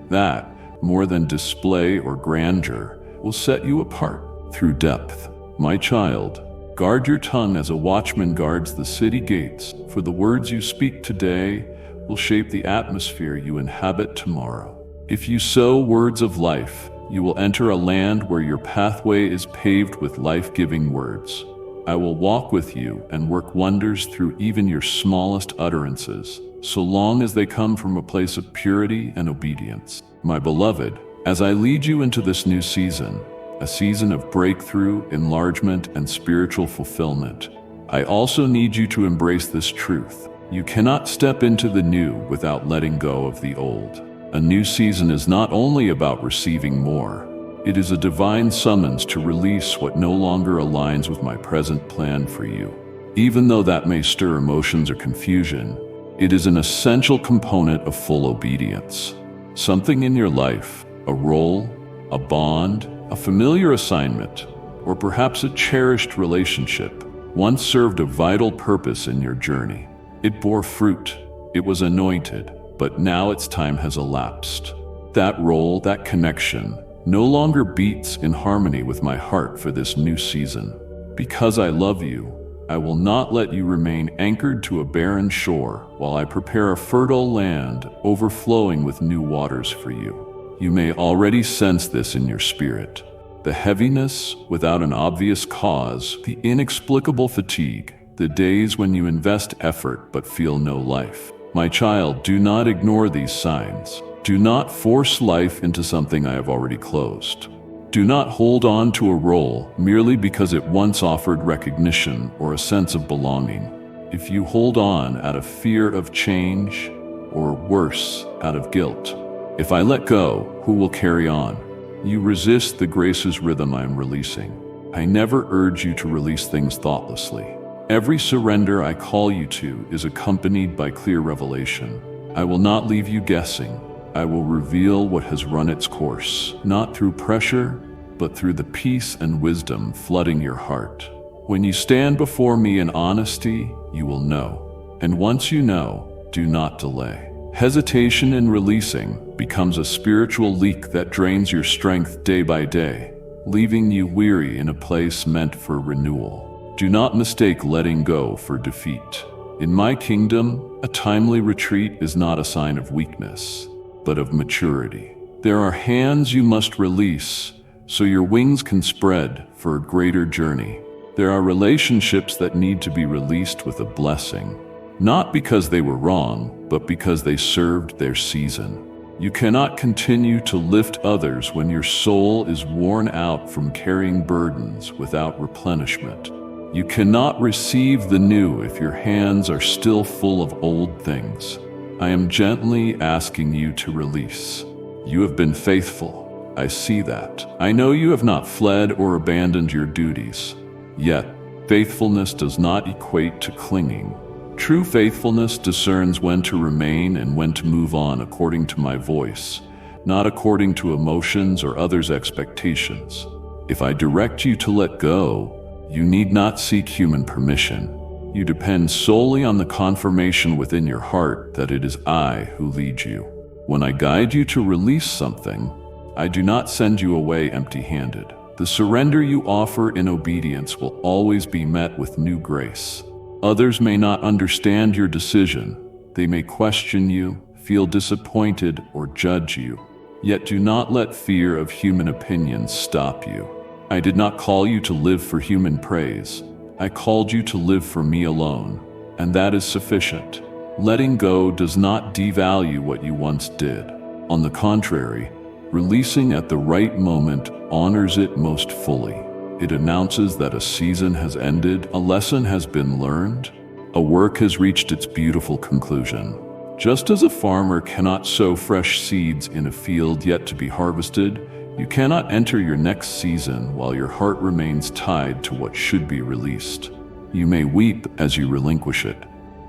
That, more than display or grandeur, will set you apart through depth. My child, guard your tongue as a watchman guards the city gates, for the words you speak today will shape the atmosphere you inhabit tomorrow. If you sow words of life, you will enter a land where your pathway is paved with life-giving words. I will walk with you and work wonders through even your smallest utterances, so long as they come from a place of purity and obedience. My beloved, as I lead you into this new season, a season of breakthrough, enlargement, and spiritual fulfillment, I also need you to embrace this truth. You cannot step into the new without letting go of the old. A new season is not only about receiving more, it is a divine summons to release what no longer aligns with my present plan for you. Even though that may stir emotions or confusion, it is an essential component of full obedience. Something in your life, a role, a bond, a familiar assignment, or perhaps a cherished relationship, once served a vital purpose in your journey. It bore fruit, it was anointed, but now its time has elapsed. That role, that connection, no longer beats in harmony with my heart for this new season. Because I love you, I will not let you remain anchored to a barren shore while I prepare a fertile land overflowing with new waters for you. You may already sense this in your spirit. The heaviness without an obvious cause, the inexplicable fatigue, the days when you invest effort but feel no life. My child, do not ignore these signs. Do not force life into something I have already closed. Do not hold on to a role merely because it once offered recognition or a sense of belonging. If you hold on out of fear of change, or worse, out of guilt, if I let go, who will carry on? You resist the grace's rhythm I am releasing. I never urge you to release things thoughtlessly. Every surrender I call you to is accompanied by clear revelation. I will not leave you guessing. I will reveal what has run its course, not through pressure, but through the peace and wisdom flooding your heart. When you stand before me in honesty, you will know. And once you know, do not delay. Hesitation in releasing becomes a spiritual leak that drains your strength day by day, leaving you weary in a place meant for renewal. Do not mistake letting go for defeat. In my kingdom, a timely retreat is not a sign of weakness, but of maturity. There are hands you must release so your wings can spread for a greater journey. There are relationships that need to be released with a blessing, not because they were wrong, but because they served their season. You cannot continue to lift others when your soul is worn out from carrying burdens without replenishment. You cannot receive the new if your hands are still full of old things. I am gently asking you to release. You have been faithful. I see that. I know you have not fled or abandoned your duties. Yet, faithfulness does not equate to clinging. True faithfulness discerns when to remain and when to move on according to my voice, not according to emotions or others' expectations. If I direct you to let go, you need not seek human permission. You depend solely on the confirmation within your heart that it is I who lead you. When I guide you to release something, I do not send you away empty-handed. The surrender you offer in obedience will always be met with new grace. Others may not understand your decision. They may question you, feel disappointed, or judge you. Yet do not let fear of human opinions stop you. I did not call you to live for human praise. I called you to live for me alone, and that is sufficient. Letting go does not devalue what you once did. On the contrary, releasing at the right moment honors it most fully. It announces that a season has ended, a lesson has been learned, a work has reached its beautiful conclusion. Just as a farmer cannot sow fresh seeds in a field yet to be harvested, you cannot enter your next season while your heart remains tied to what should be released. You may weep as you relinquish it.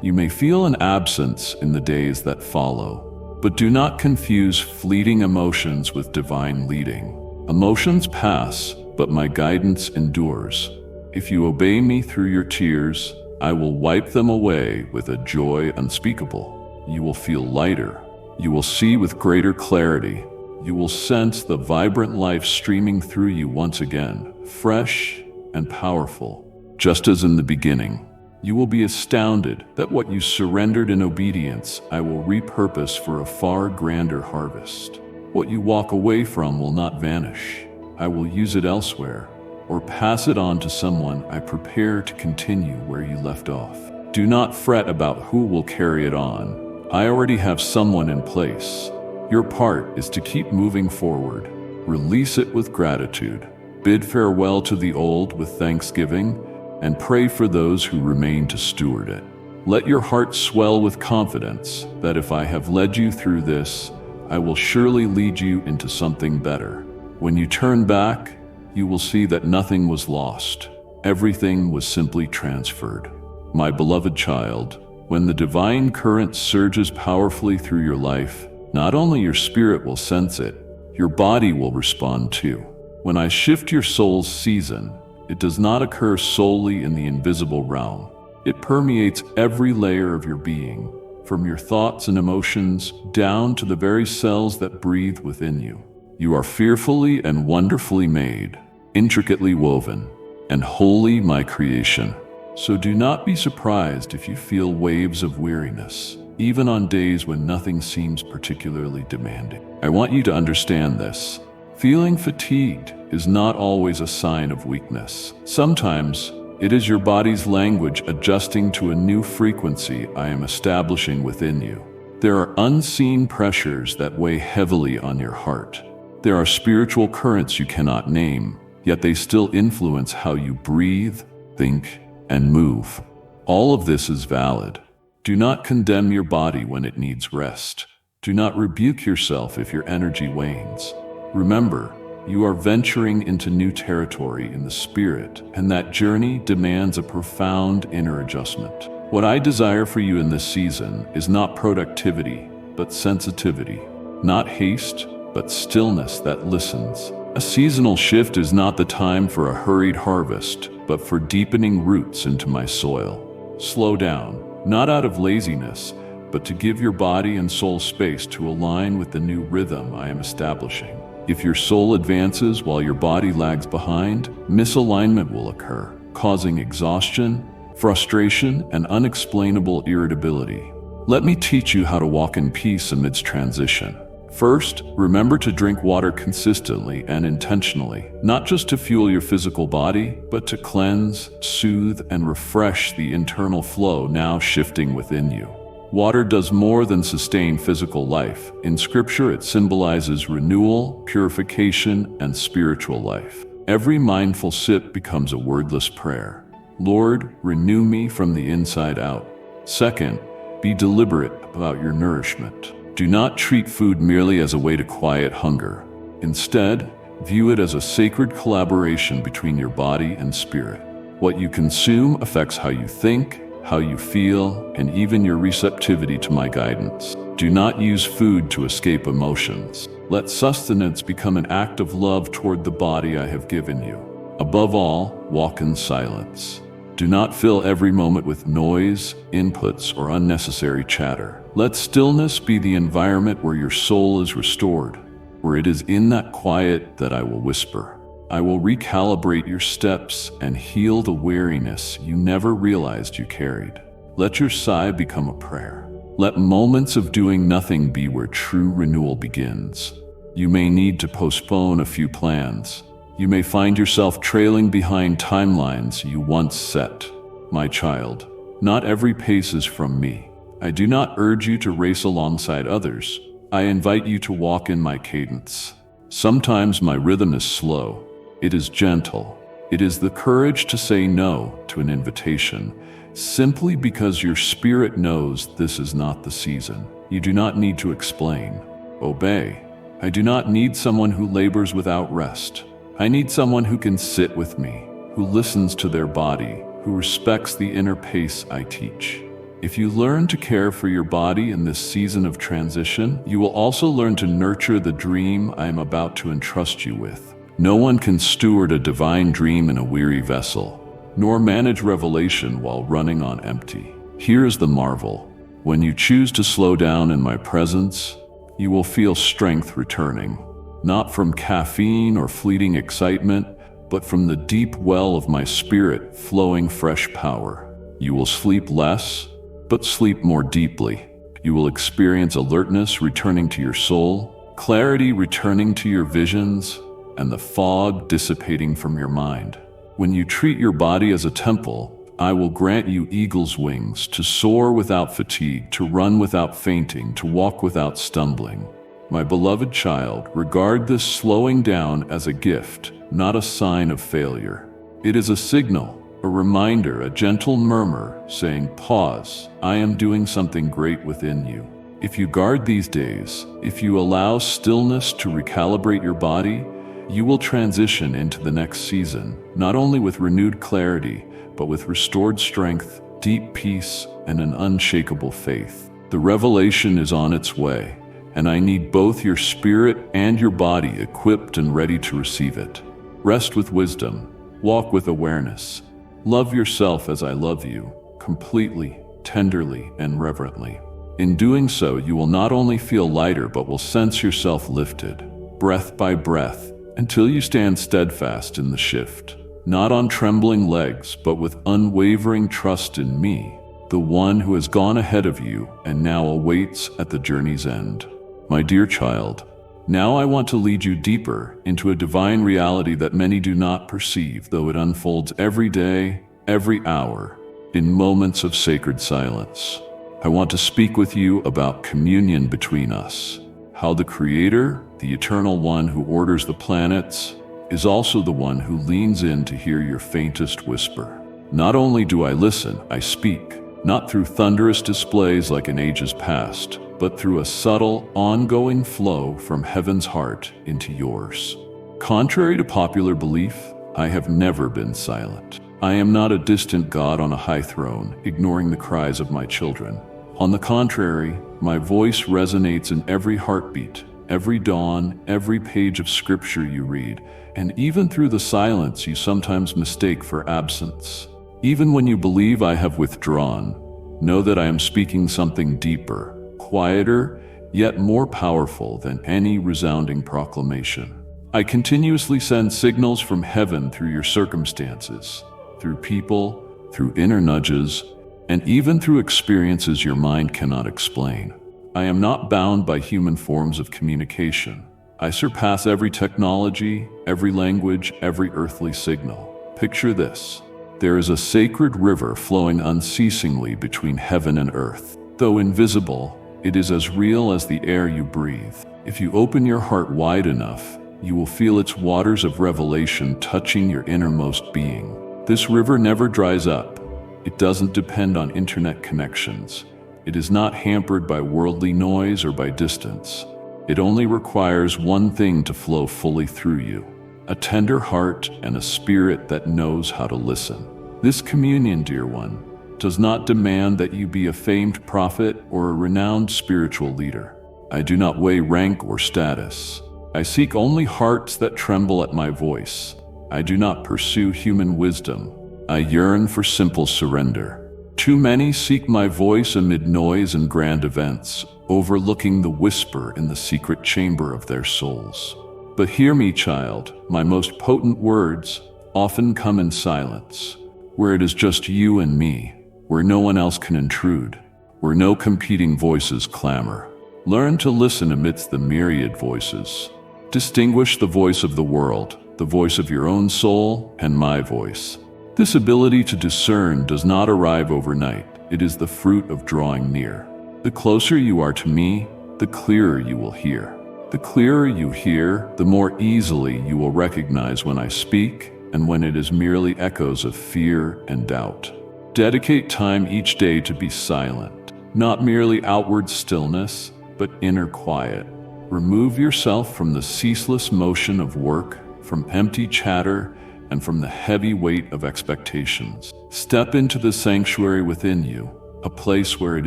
You may feel an absence in the days that follow. But do not confuse fleeting emotions with divine leading. Emotions pass, but my guidance endures. If you obey me through your tears, I will wipe them away with a joy unspeakable. You will feel lighter. You will see with greater clarity. You will sense the vibrant life streaming through you once again, fresh and powerful, just as in the beginning. You will be astounded that what you surrendered in obedience, I will repurpose for a far grander harvest. What you walk away from will not vanish. I will use it elsewhere, or pass it on to someone I prepare to continue where you left off. Do not fret about who will carry it on. I already have someone in place. Your part is to keep moving forward. Release it with gratitude. Bid farewell to the old with thanksgiving, and pray for those who remain to steward it. Let your heart swell with confidence that if I have led you through this, I will surely lead you into something better. When you turn back, you will see that nothing was lost. Everything was simply transferred. My beloved child, when the divine current surges powerfully through your life, not only your spirit will sense it, your body will respond too. When I shift your soul's season, it does not occur solely in the invisible realm. It permeates every layer of your being, from your thoughts and emotions down to the very cells that breathe within you. You are fearfully and wonderfully made, intricately woven, and wholly my creation. So do not be surprised if you feel waves of weariness, even on days when nothing seems particularly demanding. I want you to understand this. Feeling fatigued is not always a sign of weakness. Sometimes, it is your body's language adjusting to a new frequency I am establishing within you. There are unseen pressures that weigh heavily on your heart. There are spiritual currents you cannot name, yet they still influence how you breathe, think, and move. All of this is valid. Do not condemn your body when it needs rest. Do not rebuke yourself if your energy wanes. Remember, you are venturing into new territory in the spirit, and that journey demands a profound inner adjustment. What I desire for you in this season is not productivity, but sensitivity. Not haste, but stillness that listens. A seasonal shift is not the time for a hurried harvest, but for deepening roots into my soil. Slow down, not out of laziness, but to give your body and soul space to align with the new rhythm I am establishing. If your soul advances while your body lags behind, misalignment will occur, causing exhaustion, frustration, and unexplainable irritability. Let me teach you how to walk in peace amidst transition. First, remember to drink water consistently and intentionally, not just to fuel your physical body, but to cleanse, soothe, and refresh the internal flow now shifting within you. Water does more than sustain physical life. In Scripture, it symbolizes renewal, purification, and spiritual life. Every mindful sip becomes a wordless prayer. Lord, renew me from the inside out. Second, be deliberate about your nourishment. Do not treat food merely as a way to quiet hunger. Instead, view it as a sacred collaboration between your body and spirit. What you consume affects how you think, how you feel, and even your receptivity to my guidance. Do not use food to escape emotions. Let sustenance become an act of love toward the body I have given you. Above all, walk in silence. Do not fill every moment with noise, inputs, or unnecessary chatter. Let stillness be the environment where your soul is restored, where it is in that quiet that I will whisper. I will recalibrate your steps and heal the weariness you never realized you carried. Let your sigh become a prayer. Let moments of doing nothing be where true renewal begins. You may need to postpone a few plans. You may find yourself trailing behind timelines you once set. My child, not every pace is from me. I do not urge you to race alongside others. I invite you to walk in my cadence. Sometimes my rhythm is slow. It is gentle. It is the courage to say no to an invitation, simply because your spirit knows this is not the season. You do not need to explain. Obey. I do not need someone who labors without rest. I need someone who can sit with me, who listens to their body, who respects the inner pace I teach. If you learn to care for your body in this season of transition, you will also learn to nurture the dream I am about to entrust you with. No one can steward a divine dream in a weary vessel, nor manage revelation while running on empty. Here is the marvel. When you choose to slow down in my presence, you will feel strength returning, not from caffeine or fleeting excitement, but from the deep well of my spirit flowing fresh power. You will sleep less, but sleep more deeply. You will experience alertness returning to your soul, clarity returning to your visions, and the fog dissipating from your mind. When you treat your body as a temple, I will grant you eagle's wings to soar without fatigue, to run without fainting, to walk without stumbling. My beloved child, regard this slowing down as a gift, not a sign of failure. It is a signal, a reminder, a gentle murmur saying, pause, I am doing something great within you. If you guard these days, if you allow stillness to recalibrate your body, you will transition into the next season, not only with renewed clarity, but with restored strength, deep peace, and an unshakable faith. The revelation is on its way, and I need both your spirit and your body equipped and ready to receive it. Rest with wisdom, walk with awareness. Love yourself as I love you, completely, tenderly, and reverently. In doing so, you will not only feel lighter, but will sense yourself lifted, breath by breath, until you stand steadfast in the shift, not on trembling legs, but with unwavering trust in me, the one who has gone ahead of you and now awaits at the journey's end. My dear child, now I want to lead you deeper into a divine reality that many do not perceive, though it unfolds every day, every hour, in moments of sacred silence. I want to speak with you about communion between us, how the Creator, the Eternal One who orders the planets, is also the one who leans in to hear your faintest whisper. Not only do I listen, I speak, not through thunderous displays like in ages past, but through a subtle, ongoing flow from heaven's heart into yours. Contrary to popular belief, I have never been silent. I am not a distant God on a high throne, ignoring the cries of my children. On the contrary, my voice resonates in every heartbeat, every dawn, every page of scripture you read, and even through the silence you sometimes mistake for absence. Even when you believe I have withdrawn, know that I am speaking something deeper, quieter, yet more powerful than any resounding proclamation. I continuously send signals from heaven through your circumstances, through people, through inner nudges, and even through experiences your mind cannot explain. I am not bound by human forms of communication. I surpass every technology, every language, every earthly signal. Picture this. There is a sacred river flowing unceasingly between heaven and earth. Though invisible, it is as real as the air you breathe. If you open your heart wide enough, you will feel its waters of revelation touching your innermost being. This river never dries up. It doesn't depend on internet connections. It is not hampered by worldly noise or by distance. It only requires one thing to flow fully through you: a tender heart and a spirit that knows how to listen. This communion, dear one, does not demand that you be a famed prophet or a renowned spiritual leader. I do not weigh rank or status. I seek only hearts that tremble at my voice. I do not pursue human wisdom. I yearn for simple surrender. Too many seek my voice amid noise and grand events, overlooking the whisper in the secret chamber of their souls. But hear me, child, my most potent words often come in silence, where it is just you and me, where no one else can intrude, where no competing voices clamor. Learn to listen amidst the myriad voices. Distinguish the voice of the world, the voice of your own soul, and my voice. This ability to discern does not arrive overnight. It is the fruit of drawing near. The closer you are to me, the clearer you will hear. The clearer you hear, the more easily you will recognize when I speak and when it is merely echoes of fear and doubt. Dedicate time each day to be silent, not merely outward stillness, but inner quiet. Remove yourself from the ceaseless motion of work, from empty chatter, and from the heavy weight of expectations. Step into the sanctuary within you, a place where it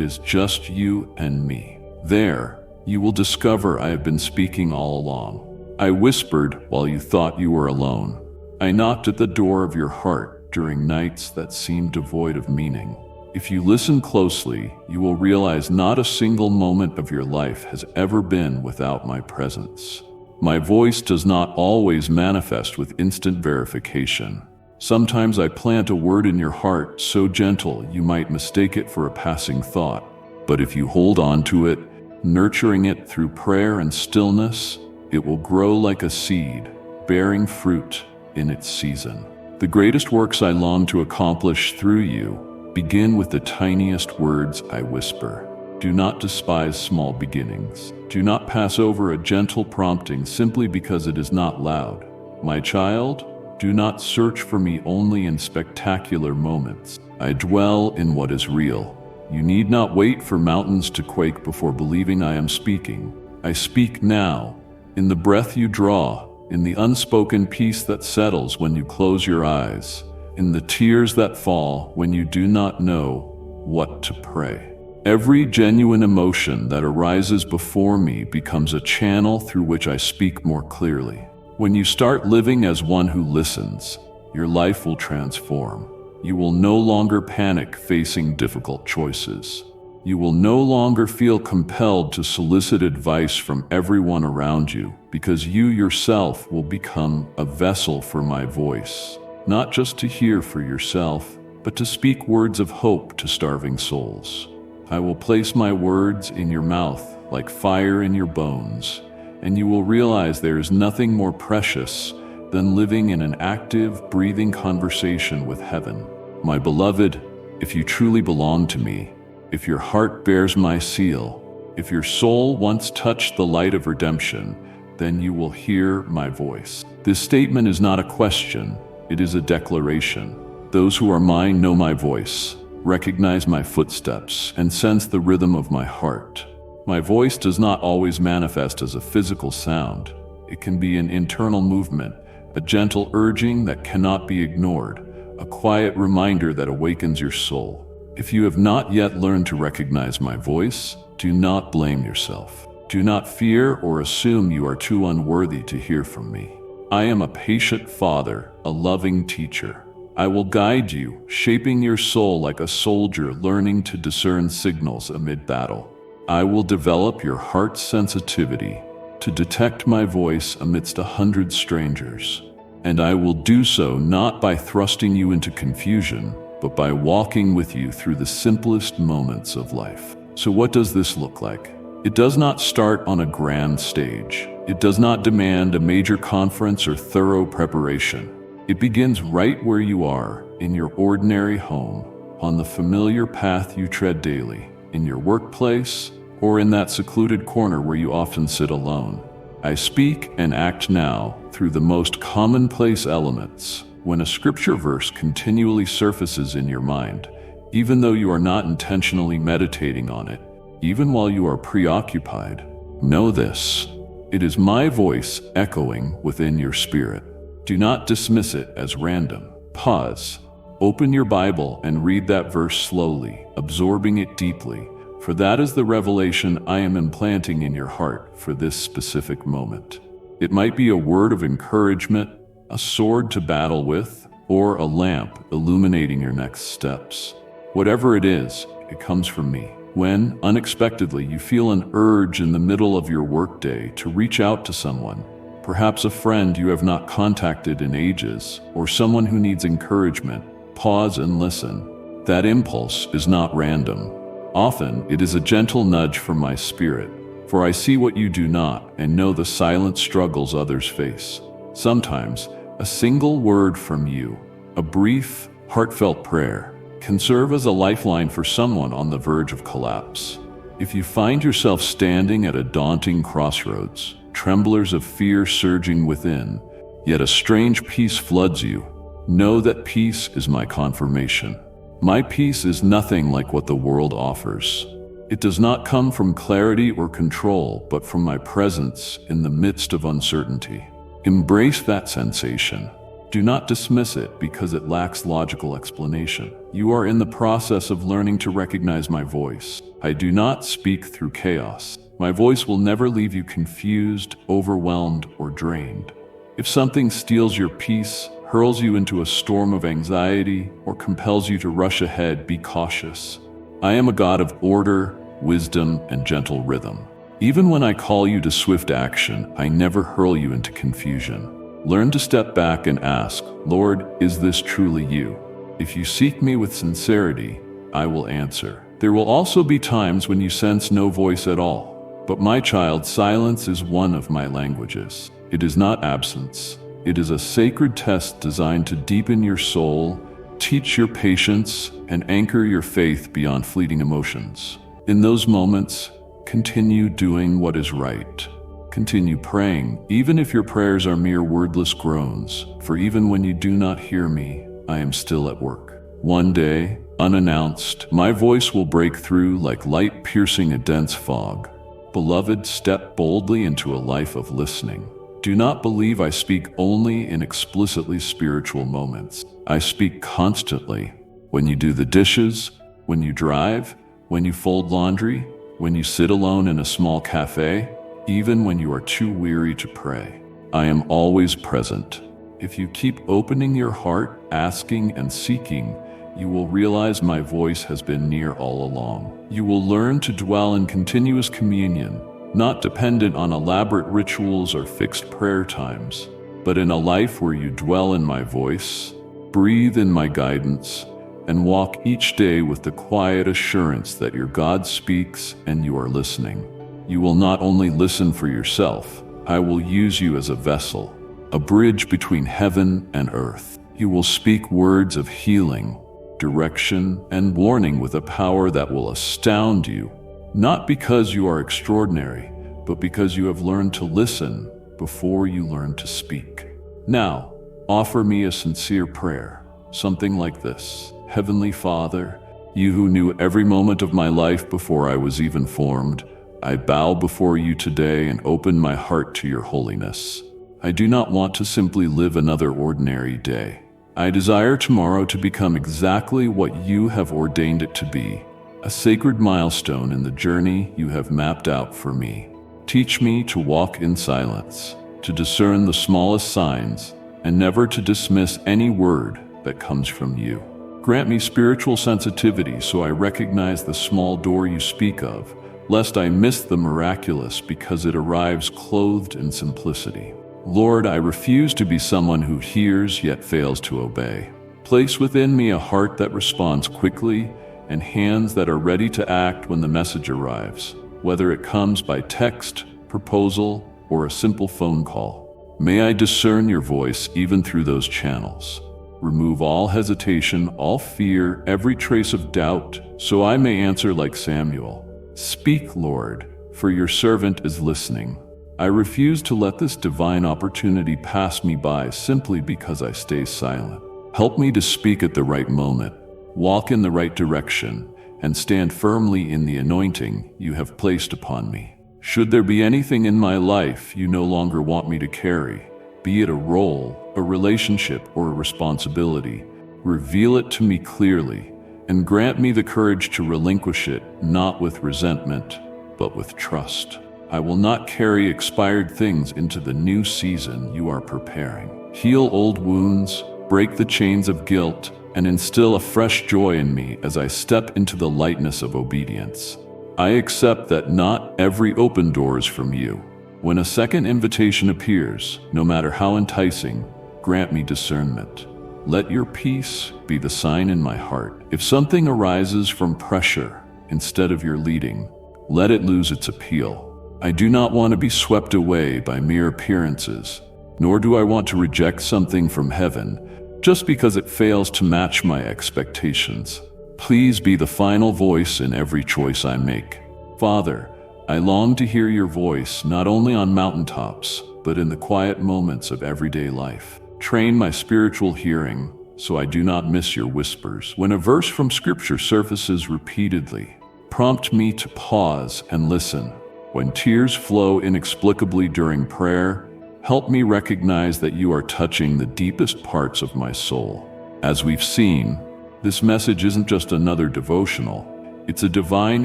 is just you and me. There, you will discover I have been speaking all along. I whispered while you thought you were alone. I knocked at the door of your heart during nights that seemed devoid of meaning. If you listen closely, you will realize not a single moment of your life has ever been without my presence. My voice does not always manifest with instant verification. Sometimes I plant a word in your heart so gentle you might mistake it for a passing thought. But if you hold on to it, nurturing it through prayer and stillness, it will grow like a seed, bearing fruit in its season. The greatest works I long to accomplish through you begin with the tiniest words I whisper. Do not despise small beginnings. Do not pass over a gentle prompting simply because it is not loud. My child, do not search for me only in spectacular moments. I dwell in what is real. You need not wait for mountains to quake before believing I am speaking. I speak now, in the breath you draw, in the unspoken peace that settles when you close your eyes, in the tears that fall when you do not know what to pray. Every genuine emotion that arises before me becomes a channel through which I speak more clearly. When you start living as one who listens, your life will transform. You will no longer panic facing difficult choices. You will no longer feel compelled to solicit advice from everyone around you, because you yourself will become a vessel for my voice, not just to hear for yourself, but to speak words of hope to starving souls. I will place my words in your mouth like fire in your bones, and you will realize there is nothing more precious than living in an active, breathing conversation with heaven. My beloved, if you truly belong to me, if your heart bears my seal, If your soul once touched the light of redemption, then you will hear my voice. This statement is not a question, it is a declaration. Those who are mine know my voice, recognize my footsteps, and sense the rhythm of my heart. My voice does not always manifest as a physical sound. It can be an internal movement, a gentle urging that cannot be ignored, a quiet reminder that awakens your soul. If you have not yet learned to recognize my voice, do not blame yourself. Do not fear or assume you are too unworthy to hear from me. I am a patient father, a loving teacher. I will guide you, shaping your soul like a soldier learning to discern signals amid battle. I will develop your heart's sensitivity to detect my voice amidst 100 strangers. And I will do so not by thrusting you into confusion, but by walking with you through the simplest moments of life. So what does this look like? It does not start on a grand stage. It does not demand a major conference or thorough preparation. It begins right where you are, in your ordinary home, on the familiar path you tread daily, in your workplace, or in that secluded corner where you often sit alone. I speak and act now through the most commonplace elements. When a scripture verse continually surfaces in your mind, even though you are not intentionally meditating on it, even while you are preoccupied, know this: it is my voice echoing within your spirit. Do not dismiss it as random. Pause. Open your Bible and read that verse slowly, absorbing it deeply, for that is the revelation I am implanting in your heart for this specific moment. It might be a word of encouragement, a sword to battle with, or a lamp illuminating your next steps. Whatever it is, it comes from me. When, unexpectedly, you feel an urge in the middle of your workday to reach out to someone, perhaps a friend you have not contacted in ages, or someone who needs encouragement, pause and listen. That impulse is not random. Often, it is a gentle nudge from my spirit, for I see what you do not and know the silent struggles others face. Sometimes, a single word from you, a brief, heartfelt prayer, can serve as a lifeline for someone on the verge of collapse. If you find yourself standing at a daunting crossroads, tremblers of fear surging within, yet a strange peace floods you, know that peace is my confirmation. My peace is nothing like what the world offers. It does not come from clarity or control, but from my presence in the midst of uncertainty. Embrace that sensation. Do not dismiss it because it lacks logical explanation. You are in the process of learning to recognize my voice. I do not speak through chaos. My voice will never leave you confused, overwhelmed, or drained. If something steals your peace, hurls you into a storm of anxiety, or compels you to rush ahead, be cautious. I am a God of order, wisdom, and gentle rhythm. Even when I call you to swift action, I never hurl you into confusion. Learn to step back and ask, Lord, is this truly you? If you seek me with sincerity, I will answer. There will also be times when you sense no voice at all. But my child, silence is one of my languages. It is not absence. It is a sacred test designed to deepen your soul, teach your patience, and anchor your faith beyond fleeting emotions. In those moments, continue doing what is right. Continue praying, even if your prayers are mere wordless groans, for even when you do not hear me, I am still at work. One day, unannounced, my voice will break through like light piercing a dense fog. Beloved, step boldly into a life of listening. Do not believe I speak only in explicitly spiritual moments. I speak constantly. When you do the dishes, when you drive, when you fold laundry, when you sit alone in a small cafe, even when you are too weary to pray. I am always present. If you keep opening your heart, asking and seeking, you will realize my voice has been near all along. You will learn to dwell in continuous communion, not dependent on elaborate rituals or fixed prayer times, but in a life where you dwell in my voice, breathe in my guidance, and walk each day with the quiet assurance that your God speaks and you are listening. You will not only listen for yourself, I will use you as a vessel, a bridge between heaven and earth. You will speak words of healing, direction, and warning with a power that will astound you. not because you are extraordinary, but because you have learned to listen before you learn to speak. Now, offer me a sincere prayer, something like this. Heavenly Father, you who knew every moment of my life before I was even formed, I bow before you today and open my heart to your holiness. I do not want to simply live another ordinary day. I desire tomorrow to become exactly what you have ordained it to be, a sacred milestone in the journey you have mapped out for me. Teach me to walk in silence, to discern the smallest signs, and never to dismiss any word that comes from you. Grant me spiritual sensitivity so I recognize the small door you speak of, lest I miss the miraculous because it arrives clothed in simplicity. Lord, I refuse to be someone who hears yet fails to obey. Place within me a heart that responds quickly and hands that are ready to act when the message arrives, whether it comes by text, proposal, or a simple phone call. May I discern your voice even through those channels. Remove all hesitation, all fear, every trace of doubt, so I may answer like Samuel. Speak, Lord, for your servant is listening. I refuse to let this divine opportunity pass me by simply because I stay silent. Help me to speak at the right moment, walk in the right direction, and stand firmly in the anointing you have placed upon me. Should there be anything in my life you no longer want me to carry, be it a role, a relationship, or a responsibility, reveal it to me clearly, and grant me the courage to relinquish it, not with resentment, but with trust. I will not carry expired things into the new season you are preparing. Heal old wounds, break the chains of guilt, and instill a fresh joy in me as I step into the lightness of obedience. I accept that not every open door is from you. When a second invitation appears, no matter how enticing, grant me discernment. Let your peace be the sign in my heart. If something arises from pressure instead of your leading, let it lose its appeal. I do not want to be swept away by mere appearances, nor do I want to reject something from heaven just because it fails to match my expectations. Please be the final voice in every choice I make. Father, I long to hear your voice not only on mountaintops, but in the quiet moments of everyday life. Train my spiritual hearing so I do not miss your whispers. When a verse from Scripture surfaces repeatedly, prompt me to pause and listen. When tears flow inexplicably during prayer, help me recognize that you are touching the deepest parts of my soul. As we've seen, this message isn't just another devotional. It's a divine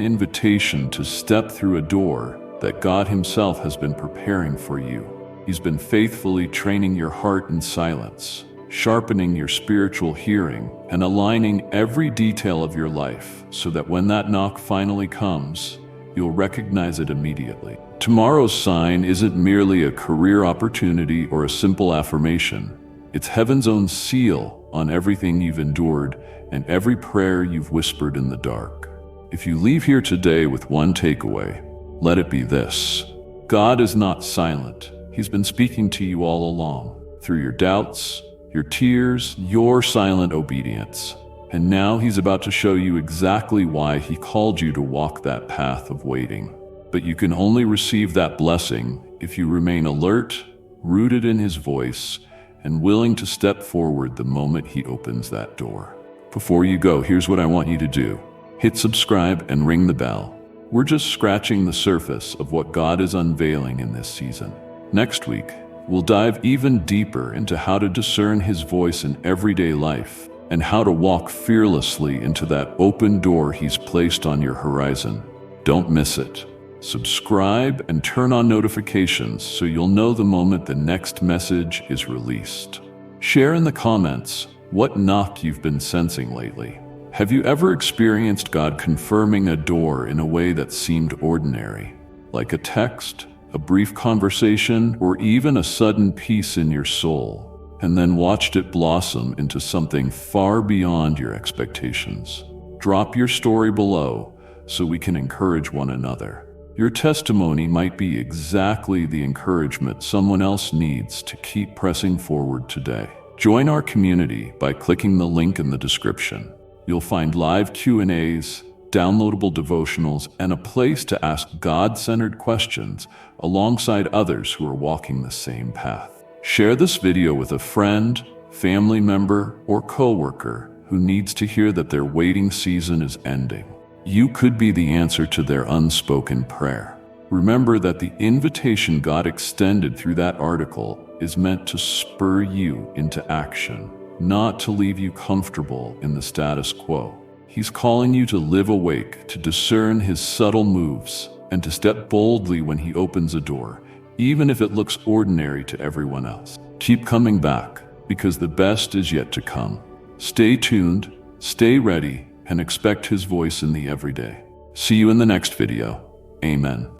invitation to step through a door that God Himself has been preparing for you. He's been faithfully training your heart in silence, sharpening your spiritual hearing, and aligning every detail of your life so that when that knock finally comes, you'll recognize it immediately. Tomorrow's sign isn't merely a career opportunity or a simple affirmation. It's heaven's own seal on everything you've endured and every prayer you've whispered in the dark. If you leave here today with one takeaway, let it be this: God is not silent. He's been speaking to you all along, through your doubts, your tears, your silent obedience. And now He's about to show you exactly why He called you to walk that path of waiting. But you can only receive that blessing if you remain alert, rooted in His voice, and willing to step forward the moment He opens that door. Before you go, here's what I want you to do. Hit subscribe and ring the bell. We're just scratching the surface of what God is unveiling in this season. Next week, we'll dive even deeper into how to discern His voice in everyday life and how to walk fearlessly into that open door He's placed on your horizon. Don't miss it. Subscribe and turn on notifications so you'll know the moment the next message is released. Share in the comments what knock you've been sensing lately. Have you ever experienced God confirming a door in a way that seemed ordinary, like a text, a brief conversation, or even a sudden peace in your soul, and then watched it blossom into something far beyond your expectations? Drop your story below so we can encourage one another. Your testimony might be exactly the encouragement someone else needs to keep pressing forward today. Join our community by clicking the link in the description. You'll find live Q&As, downloadable devotionals, and a place to ask God-centered questions alongside others who are walking the same path. Share this video with a friend, family member, or coworker who needs to hear that their waiting season is ending. You could be the answer to their unspoken prayer. Remember that the invitation God extended through that article is meant to spur you into action, not to leave you comfortable in the status quo. He's calling you to live awake, to discern His subtle moves, and to step boldly when He opens a door, even if it looks ordinary to everyone else. Keep coming back, because the best is yet to come. Stay tuned, stay ready, and expect His voice in the everyday. See you in the next video. Amen.